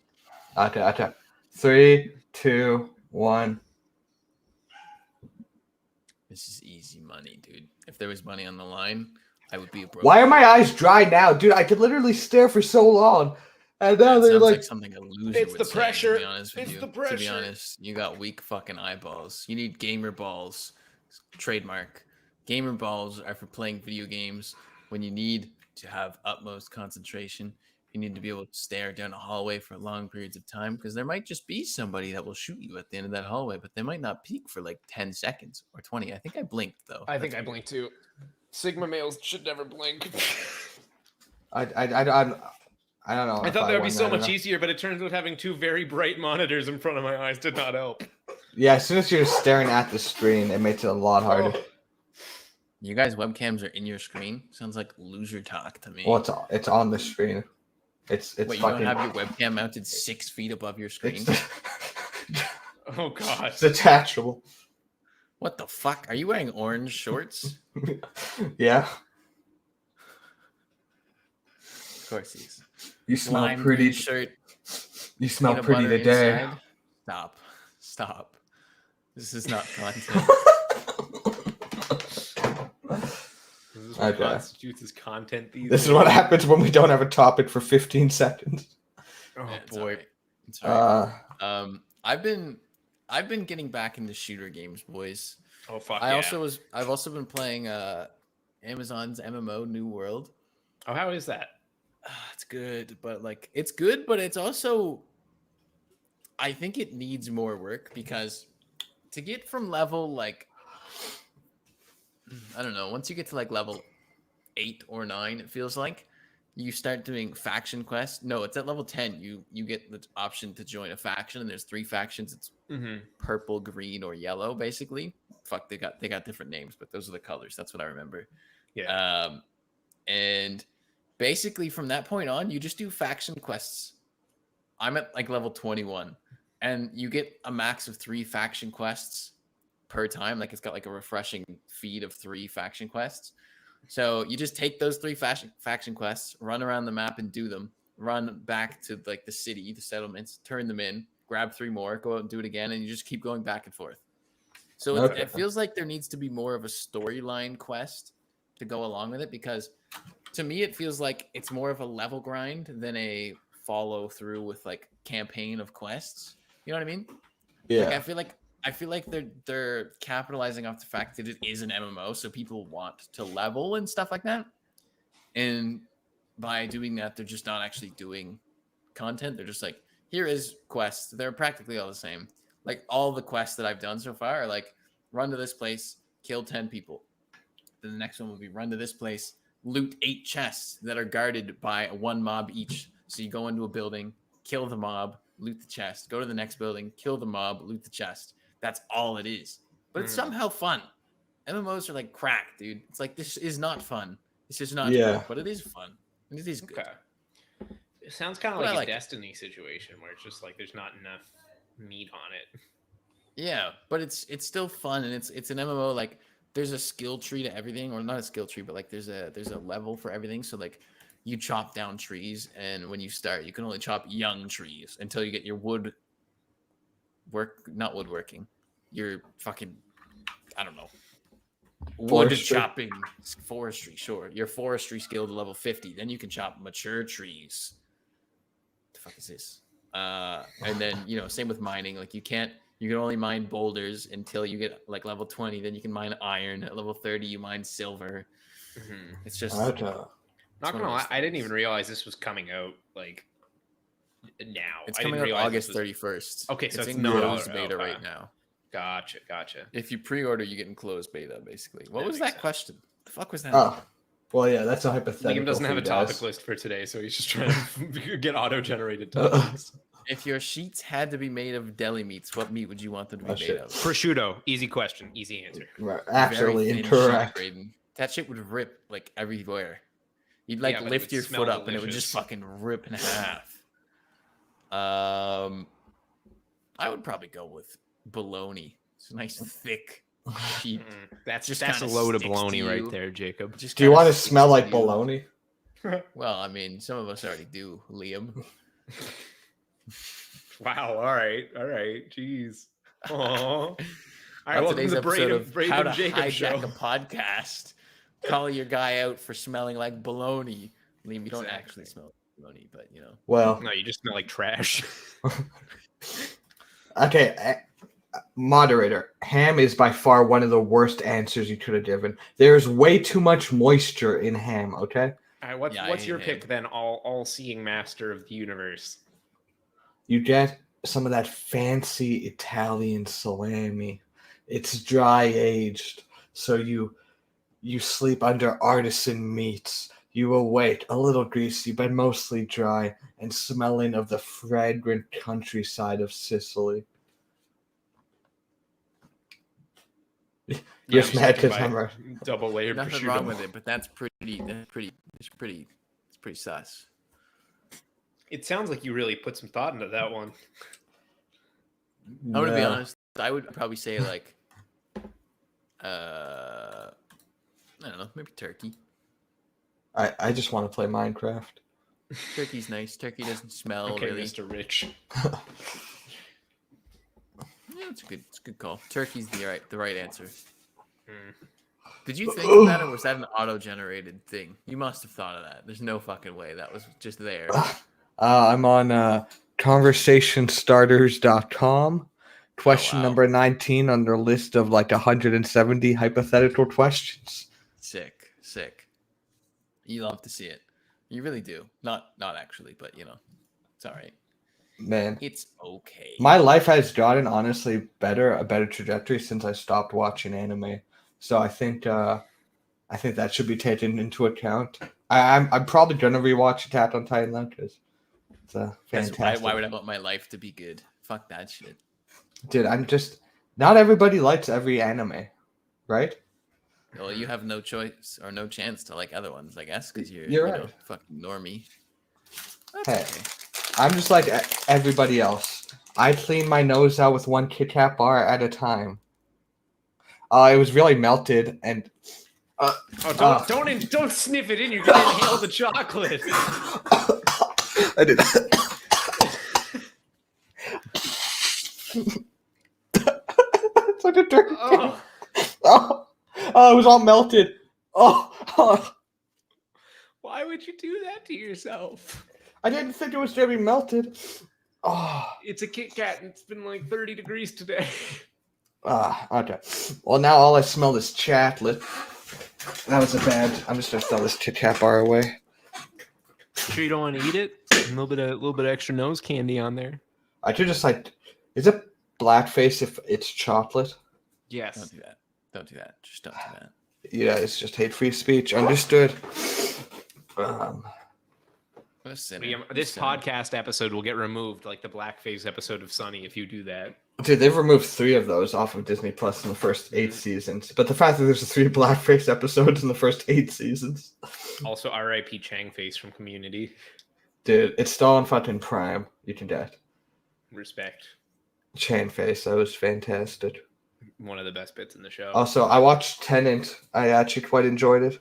Okay. 3, 2, 1. This is easy money, dude. If there was money on the line, I would be a broke. Why are my eyes dry now? Dude, I could literally stare for so long. And now they're like something a loser it's would the say, pressure. To be honest with it's you. The pressure. To be honest, you got weak fucking eyeballs. You need gamer balls. Trademark. Gamer balls are for playing video games when you need to have utmost concentration. You need to be able to stare down a hallway for long periods of time because there might just be somebody that will shoot you at the end of that hallway, but they might not peek for like 10 seconds or 20. I think I blinked though. I think I blinked too. Sigma males should never blink. I I don't know. I thought that would be so much easier, but it turns out having two very bright monitors in front of my eyes did not help. Yeah, as soon as you're staring at the screen, it makes it a lot harder. Oh. You guys' webcams are in your screen? Sounds like loser talk to me. Well, it's on the screen. It's Wait, fucking... you don't have your webcam mounted 6 feet above your screen? Oh god. It's detachable. What the fuck? Are you wearing orange shorts? Yeah. Of course he is. You smell Lime pretty. green shirt. You smell peanut pretty butter today. inside. Stop. This is not content. This is what constitutes as content these This days. is what happens when we don't have a topic for 15 seconds. Oh Yeah, it's boy. all right. It's all right. I've been getting back into shooter games, boys. Oh fuck. I've also been playing Amazon's MMO New World. Oh, how is that? It's good, but it's good, but it's also, I think it needs more work, because to get from level I don't know, once you get to level 8 or 9, it feels like you start doing faction quests. No, it's at level 10. You get the option to join a faction, and there's 3 factions. It's purple, green, or yellow, basically. Fuck, they got different names, but those are the colors. That's what I remember. Yeah. And basically from that point on, you just do faction quests. I'm at level 21, and you get a max of 3 faction quests per time. It's got a refreshing feed of 3 faction quests. So you just take those 3 faction quests, run around the map and do them, run back to the city, the settlements, turn them in, grab 3 more, go out and do it again, and you just keep going back and forth. So it feels like there needs to be more of a storyline quest to go along with it, because to me it feels like it's more of a level grind than a follow through with campaign of quests. You know what I mean? Yeah. I feel like they're capitalizing off the fact that it is an MMO, so people want to level and stuff like that. And by doing that, they're just not actually doing content. They're just here is quests. They're practically all the same. All the quests that I've done so far are run to this place, kill 10 people. Then the next one will be run to this place, loot 8 chests that are guarded by 1 mob each. So you go into a building, kill the mob, loot the chest, go to the next building, kill the mob, loot the chest. That's all it is. But it's somehow fun. MMOs are crack, dude. It's this is not fun. This is not fun, but it is fun. And it is good. Okay. It sounds kind of like a Destiny situation where it's just there's not enough meat on it. Yeah, but it's still fun, and it's an MMO. There's a skill tree to everything, or not a skill tree, but there's a level for everything. So you chop down trees, and when you start, you can only chop young trees until you get your not woodworking. Your fucking, I don't know, wood chopping, forestry. Sure, your forestry skill to level 50. Then you can chop mature trees. What the fuck is this? And then same with mining. You can only mine boulders until you get level 20. Then you can mine iron. At level 30, you mine silver. It's just not gonna lie. I didn't even realize this was coming out now. It's coming out August 31st. Okay, so it's in not closed beta right now. Gotcha. If you pre-order, you get in closed beta, basically. What was that question? The fuck was that? Oh, well, yeah, that's a hypothetical. Liam doesn't have a topic list for today, so he's just trying to get auto-generated topics. If your sheets had to be made of deli meats, what meat would you want them to be made of? Prosciutto. Easy question. Easy answer. Right. Absolutely incorrect. That shit would rip everywhere. You'd lift your foot up and it would just fucking rip in half. I would probably go with bologna. It's a nice thick sheet. That's a load of bologna right there, Jacob. Do you want to smell like bologna? Well, I mean, some of us already do, Liam. Wow. All right. Jeez. Aww. All right. Welcome Today's to episode of Braden How to Jacob Hijack Show. a Podcast. Call your guy out for smelling like bologna. Liam, you don't actually smell bologna, but Well, no, you just smell like trash. Okay, moderator. Ham is by far one of the worst answers you could have given. There's way too much moisture in ham. Okay. All right. What's your pick then? All-seeing master of the universe. You get some of that fancy Italian salami. It's dry aged, so you sleep under artisan meats. You will wait, a little greasy, but mostly dry, and smelling of the fragrant countryside of Sicily. Yeah, Just mad because I'm right. Double layered Nothing prosciutto. wrong with it, but it's pretty sus. It sounds like you really put some thought into that one. I'm gonna be honest. I would probably say like, I don't know, maybe turkey. I just want to play Minecraft. Turkey's nice. Turkey doesn't smell Okay, really. Mr. Rich. Yeah, it's a good call. Turkey's the right answer. Hmm. Did you think of that, or was that an auto-generated thing? You must have thought of that. There's no fucking way that was just there. I'm on conversationstarters.com. Question number 19 on their list of like 170 hypothetical questions. Sick. You love to see it. You really do. Not actually, but it's all right. Man, It's okay. my life has gotten honestly a better trajectory since I stopped watching anime. So I think that should be taken into account. I'm probably gonna rewatch Attack on Titan though, because it's a fantastic. Why would I want my life to be good? Fuck that shit. Dude, not everybody likes every anime, right? Well, you have no choice or no chance to like other ones, I guess, because You're right. Fucking normie. Hey, I'm just like everybody else. I clean my nose out with one Kit Kat bar at a time. It was really melted and. Don't sniff it in. You're gonna inhale the chocolate. I did. It's like a turkey. Oh, it was all melted. Oh. Why would you do that to yourself? I didn't think it was gonna be melted. Oh. It's a Kit Kat and it's been like 30 degrees today. Okay. Well, now all I smell is chocolate. That was I'm just gonna throw this Kit Kat bar away. Sure you don't want to eat it? A little bit of extra nose candy on there. I could just is it blackface if it's chocolate? Yes. Don't do that. Just don't do that. Yeah, it's just hate-free speech. Understood. This podcast episode will get removed, like the blackface episode of Sunny, if you do that. Dude, they've removed 3 of those off of Disney Plus in the first 8 seasons. But the fact that there's 3 blackface episodes in the first 8 seasons. Also, R.I.P. Changface from Community. Dude, it's still on fucking Prime. You can get. Respect. Changface, that was fantastic. One of the best bits in the show. Also, I watched Tenet. I actually quite enjoyed it.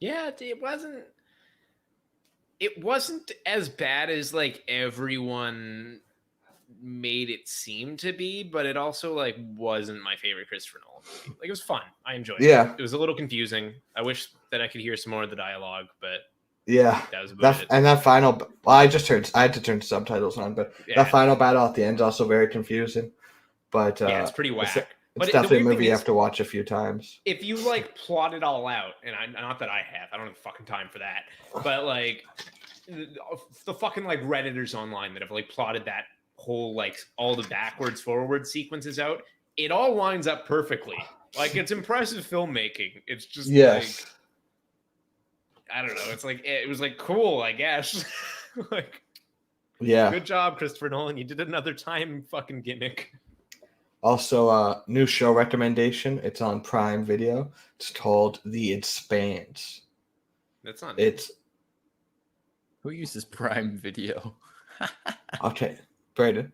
Yeah, it wasn't as bad as like everyone made it seem to be, but it also like wasn't my favorite Christopher Nolan movie. Like, it was fun. I enjoyed it. Yeah. It was a little confusing. I wish that I could hear some more of the dialogue, but yeah, that was about it. And that final. Well, I had to turn subtitles on, but that final battle at the end is also very confusing. But yeah, it's pretty whack. It's definitely a movie you have to watch a few times. If you like plot it all out, and not that I don't have fucking time for that, but like the fucking like Redditors online that have like plotted that whole like all the backwards forward sequences out, it all lines up perfectly. Like, it's impressive filmmaking. It's just like, I don't know. It's like it was like cool, I guess. Like, yeah, good job, Christopher Nolan. You did another time fucking gimmick. Also, new show recommendation. It's on Prime Video. It's called The Expanse. That's not. It's. Who uses Prime Video? Okay, Brayden.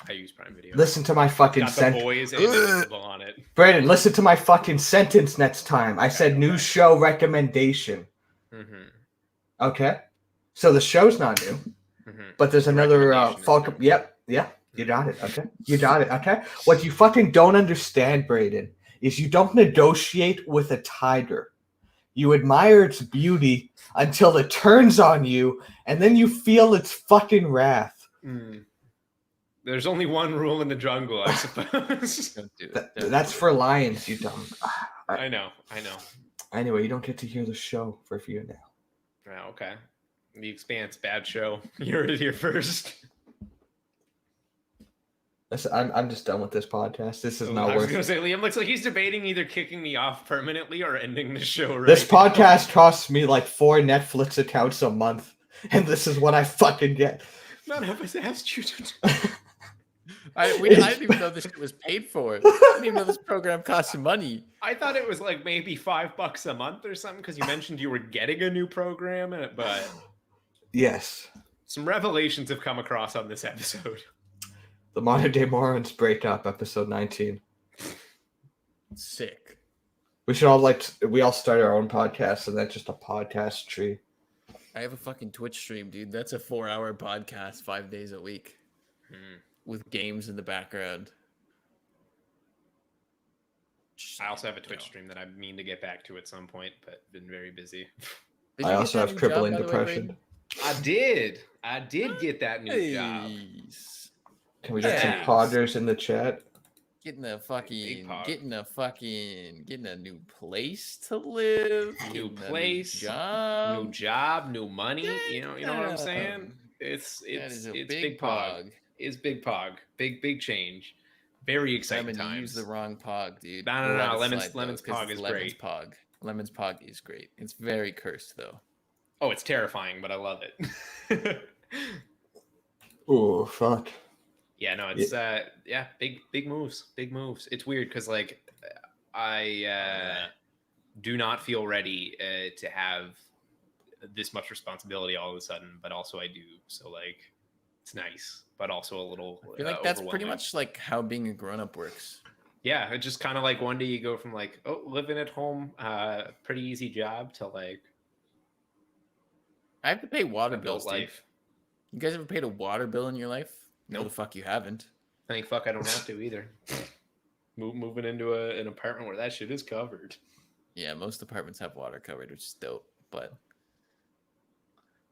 I use Prime Video. Listen to my fucking sentence. Boys and on it. Brayden, listen to my fucking sentence next time. I said new show recommendation. Mm-hmm. Okay, so the show's not new, but there's another Falcon. Yep. You got it, okay? You got it, okay? What you fucking don't understand, Brayden, is you don't negotiate with a tiger. You admire its beauty until it turns on you, and then you feel its fucking wrath. There's only one rule in the jungle, I suppose. Don't do it. That's for lions, you dumb. I know. Anyway, you don't get to hear the show for a few now. Oh, okay. The Expanse, bad show. You heard it here first. Listen, I'm just done with this podcast. This is not I was worth going it. to say, Liam looks like he's debating either kicking me off permanently or ending the show right This now. podcast costs me like 4 Netflix accounts a month, and this is what I fucking get. None of us asked you to. I didn't even know this shit was paid for. I didn't even know this program costs money. I thought it was like maybe $5 a month or something because you mentioned you were getting a new program, but Yes. some revelations have come across on this episode. The Modern Day Morons break up, episode 19. Sick. We should all we all start our own podcast, and that's just a podcast tree. I have a fucking Twitch stream, dude. That's a 4-hour podcast 5 days a week with games in the background. I also have a Twitch stream that I mean to get back to at some point, but been very busy. I also have crippling depression. I did get that new job. Can we get some podders in the chat? Getting a new place to live, new place, new job, new money. You know what I'm saying? It's big pog. It's big pog. Big change. Very exciting times. Use the wrong pog, dude. No. Lemon's pog is great. Lemon's pog is great. It's very cursed though. Oh, it's terrifying, but I love it. Oh, fuck. Yeah, no, it's big moves. It's weird because like I do not feel ready to have this much responsibility all of a sudden, but also I do. So like it's nice, but also a little I feel like that's pretty much like how being a grown-up works. Yeah, it's just kind of like one day you go from like, oh, living at home, pretty easy job, to like I have to pay water bills. Life. You guys ever paid a water bill in your life? No, the fuck you haven't. Thank fuck I don't have to either. Moving into an apartment where that shit is covered. Yeah, most apartments have water covered, which is dope. But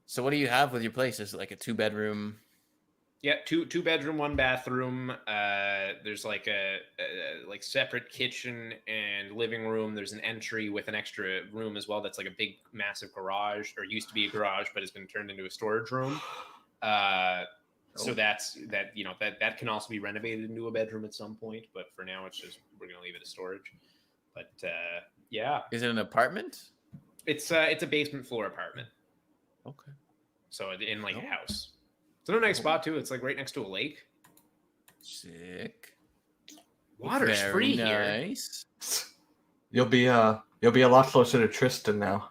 so, what do you have with your place? Is it like a 2-bedroom? Yeah, two bedroom, 1 bathroom. There's like a like separate kitchen and living room. There's an entry with an extra room as well. That's like a big, massive garage, or used to be a garage, but has been turned into a storage room. So that can also be renovated into a bedroom at some point. But for now, it's just we're gonna leave it as storage. But yeah, is it an apartment? It's a basement floor apartment. Okay. So in like a house. It's in a nice spot too. It's like right next to a lake. Sick. Water's free here. You'll be a lot closer to Tristan now.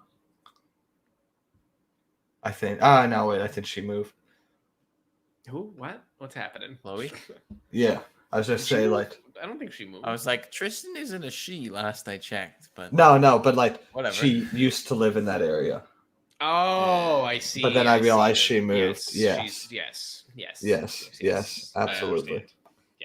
I think. No, wait. I think she moved. Who? What? What's happening? Chloe? Yeah. I was just saying, like, I don't think she moved. I was like, Tristan isn't a she last I checked, but no, but like, whatever. She used to live in that area. Oh, I see. But then I realized she moved. Yes, absolutely. Yes.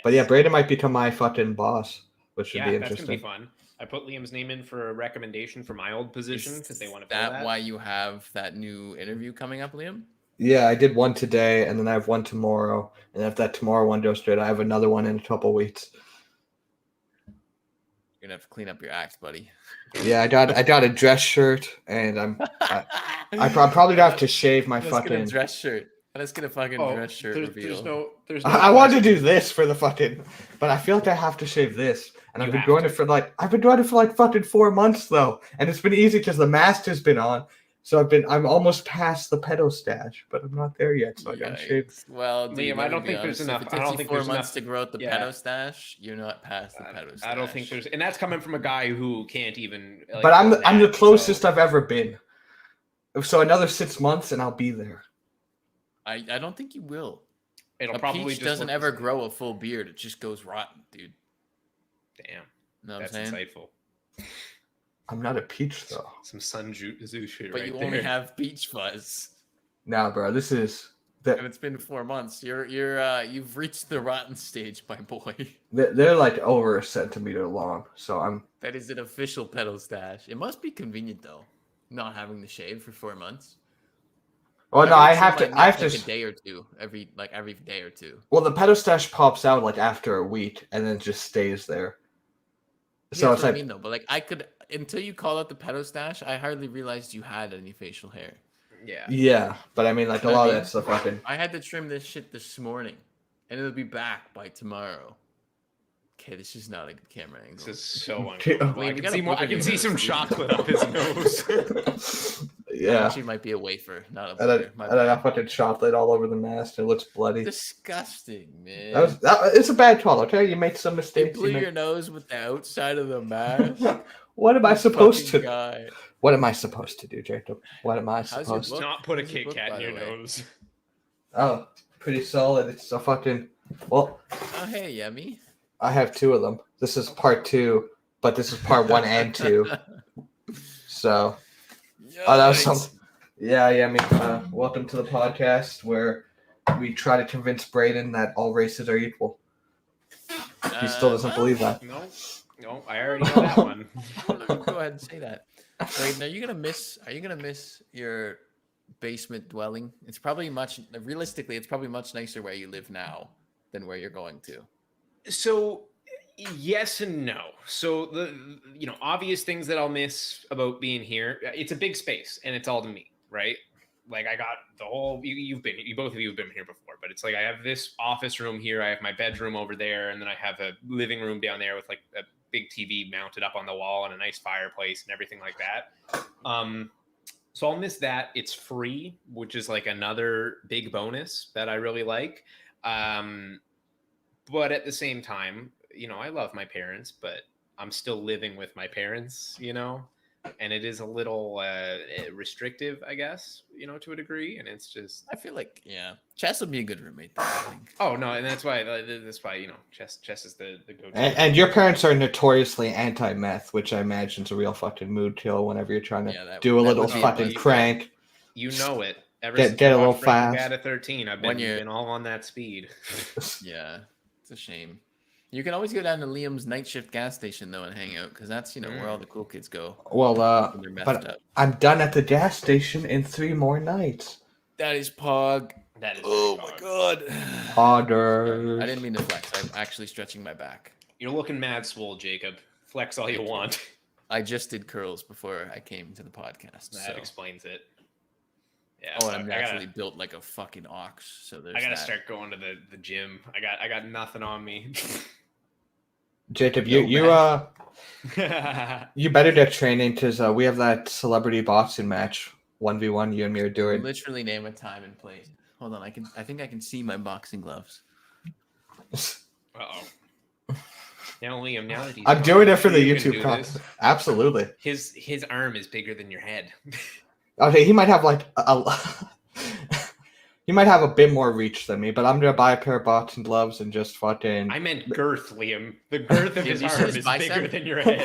But yeah, Brayden might become my fucking boss, which should be interesting. That's gonna be fun. I put Liam's name in for a recommendation for my old position because they want to. Is that why you have that new interview coming up, Liam? Yeah, I did one today, and then I have one tomorrow. And if that tomorrow one goes straight, I have another one in a couple weeks. You're gonna have to clean up your act, buddy. Yeah, I got a dress shirt, and I probably gonna have to shave my fucking dress shirt. Let's get a fucking dress shirt reveal. There's no I wanted to do this for the fucking, but I feel like I have to shave this, and I've been doing it for like fucking 4 months though, and it's been easy because the mask has been on. So I'm almost past the pedo stash, but I'm not there yet. So I got shaved. Well, Liam, I don't think there's enough. I don't think 4 months to grow out the pedo stash. You're not past the pedo stash. I don't think there's, and that's coming from a guy who can't even. Like, but I'm the closest I've ever been. So another 6 months, and I'll be there. I don't think you will. It'll probably peach doesn't ever grow a full beard. It just goes rotten, dude. Damn, know that's insightful. I'm not a peach though. Some Sun Tzu shit, but right you there. Only have peach fuzz. Nah, bro, this is. And it's been 4 months. You've reached the rotten stage, my boy. They're like over a centimeter long, so I'm. That is an official pedo stash. It must be convenient though, not having to shave for 4 months. Well, no, I have to like a day or two every day or two. Well, the pedo stash pops out like after a week, and then just stays there. So it's like, I mean, though, but like I could until you call out the pedo stash, I hardly realized you had any facial hair. Yeah. Yeah, but I mean, like a lot of that stuff. I had to trim this shit this morning, and it'll be back by tomorrow. Okay, this is not a good camera angle. This is so uncomfortable. I can see some chocolate up his nose. Yeah. Actually, might be a wafer, not a And booger. then I fucking chocolate all over the mask. It looks bloody. Disgusting, man. It's a bad call, okay? You made some mistakes. You blew your nose with the outside of the mask. What am I supposed to? Guy. What am I supposed to do, Jacob? What am I supposed to? Not put a Kit Kat in your nose. Oh, pretty solid. It's a fucking. Well. Oh, hey, yummy. I have 2 of them. This is part 2, but this is part 1 and 2. So. Oh, that was some. Yeah. I mean, welcome to the podcast where we try to convince Brayden that all races are equal. He still doesn't believe that. No, I already know that one. Go ahead and say that. Brayden, are you gonna miss your basement dwelling? It's probably realistically, it's probably much nicer where you live now than where you're going to. So yes and no. So the obvious things that I'll miss about being here, it's a big space and it's all to me, right? Like I got the whole both of you have been here before, but it's like I have this office room here, I have my bedroom over there, and then I have a living room down there with like a big TV mounted up on the wall and a nice fireplace and everything like that. So I'll miss that. It's free, which is like another big bonus that I really like. But at the same time, I love my parents, but I'm still living with my parents, and it is a little restrictive, I guess, to a degree. And it's just, I feel like, Chess would be a good roommate, though, I think. Oh no, and that's why Chess is the go-to. And your parents are notoriously anti-meth, which I imagine is a real fucking mood kill whenever you're trying to do a little fucking crank. You know it. Get a little fast. At 13, I've been all on that speed. Yeah, it's a shame. You can always go down to Liam's night shift gas station though and hang out because that's where all the cool kids go. Well, but I'm done at the gas station in 3 more nights. That is pog. That is. Oh my god. Poggers. I didn't mean to flex. I'm actually stretching my back. You're looking mad swole, Jacob. Flex all you want. I just did curls before I came to the podcast. That explains it. Yeah. Oh, and I'm naturally built like a fucking ox. So there's. I gotta start going to the gym. I got nothing on me. Jacob, you better get training because we have that celebrity boxing match 1v1 you and me are doing. Literally name a time and place. Hold on, I think I can see my boxing gloves. Now Liam, now that I'm doing it for the YouTube content. Absolutely. His arm is bigger than your head. Okay, he might have like he might have a bit more reach than me, but I'm gonna buy a pair of boxing gloves and just fucking. I meant girth, Liam. The girth of his arm is bigger than your head.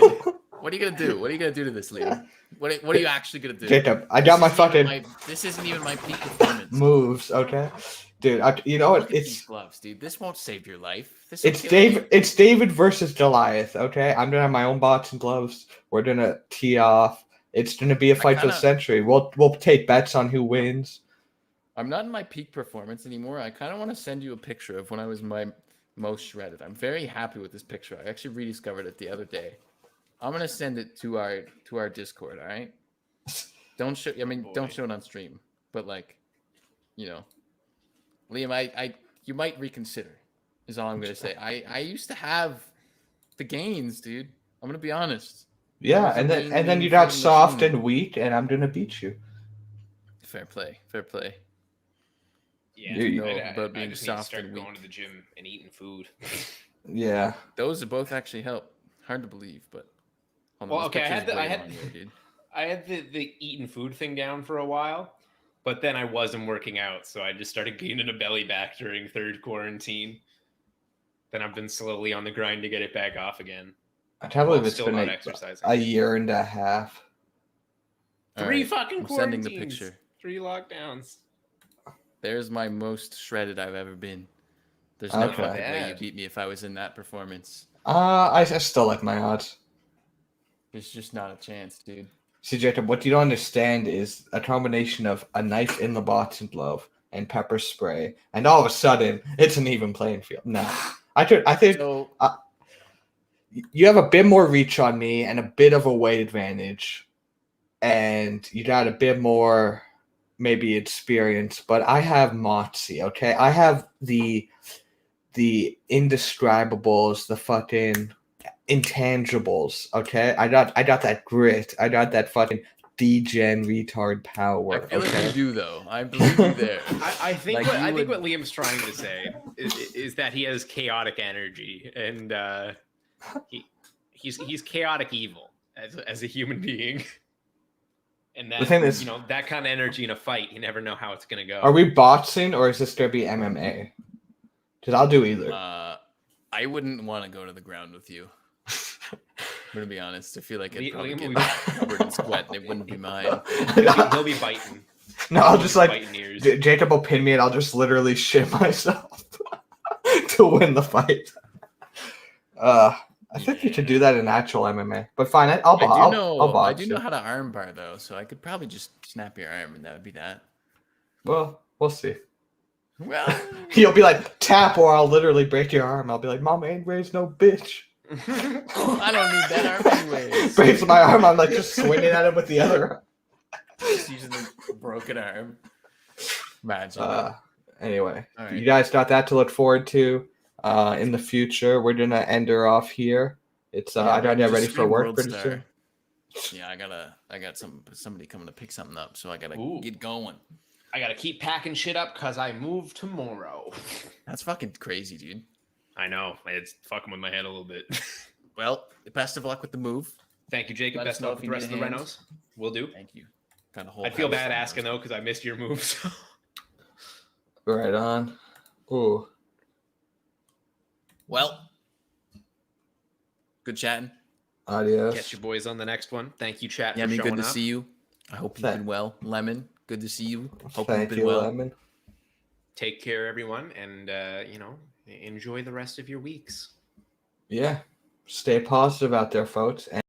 What are you gonna do? What are you gonna do to this, Liam? What are you actually gonna do? Jacob, I got my fucking. This isn't even my peak performance. Moves, okay, dude. You know what? It's these gloves, dude. This won't save your life. It's David. It's David versus Goliath. Okay, I'm gonna have my own boxing gloves. We're gonna tee off. It's gonna be a fight for the century. We'll take bets on who wins. I'm not in my peak performance anymore. I kind of want to send you a picture of when I was my most shredded. I'm very happy with this picture. I actually rediscovered it the other day. I'm gonna send it to our Discord. All right. Don't show. Don't show it on stream. But Liam, you might reconsider. Is all I'm gonna say. I used to have the gains, dude. I'm gonna be honest. Yeah, and then you got soft and weak, and I'm gonna beat you. Fair play. Fair play. Yeah, about being soft and weak. Going to the gym and eating food. Yeah, those both actually help. Hard to believe, but okay. I had the eating food thing down for a while, but then I wasn't working out, so I just started gaining a belly back during 3rd quarantine. Then I've been slowly on the grind to get it back off again. I can't believe it's been a year and a half. 3 fucking quarantines. Sending the picture. 3 lockdowns. There's my most shredded I've ever been. There's no way you beat me if I was in that performance. I still like my odds. There's just not a chance, dude. See, Jacob, what you don't understand is a combination of a knife in the boxing glove and pepper spray, and all of a sudden, it's an even playing field. No, I think so, you have a bit more reach on me and a bit of a weight advantage, and you got a bit more maybe experience, but I have moxie, okay? I have the the indescribables, the fucking intangibles. Okay, I got that grit. I got that fucking degen retard power. I feel okay? like you do, though. I believe you there. I think Like, what you would- Liam's trying to say is that he has chaotic energy, and he's chaotic evil as a human being. And that, The thing is- that kind of energy in a fight, you never know how it's gonna go. Are we boxing or is this gonna be MMA? Because I'll do either. I wouldn't want to go to the ground with you. I'm gonna be honest. I feel like it'd probably Liam get covered in sweat, and it wouldn't be mine. he'll be biting. No, I'll just like biting ears. Jacob will pin me, and I'll just literally shit myself to win the fight. I think you should do that in actual MMA, but fine. I'll box. I do know how to armbar though, so I could probably just snap your arm, and that would be that. Well, we'll see. Well, He'll be like tap, or I'll literally break your arm. I'll be like, "Mama ain't raised no bitch." I don't need that arm anyways. Breaks my arm. I'm like just swinging at him with the other arm. Just using the broken arm. Imagine. Anyway, All right. you guys got that to look forward to. In the future, we're gonna end her off here. It's I gotta get ready for work pretty soon. Yeah, I got somebody coming to pick something up, so I gotta get going. I gotta keep packing shit up because I move tomorrow. That's fucking crazy, dude. I know. It's fucking with my head a little bit. Well, best of luck with the move. Thank you, Jacob. Let us Best know of luck if with the you rest need of the a hand. Renos. Will do. Thank you. Kind of I feel bad asking though because I missed your moves. Right on. Ooh. Well, good chatting. Adios. Catch you boys on the next one. Thank you, chat. Yeah, for me showing good to up. see you. I hope you've been well. Lemon, good to see you. Hope Thank you've been you, well. Lemon. Take care, everyone, and enjoy the rest of your weeks. Yeah. Stay positive out there, folks.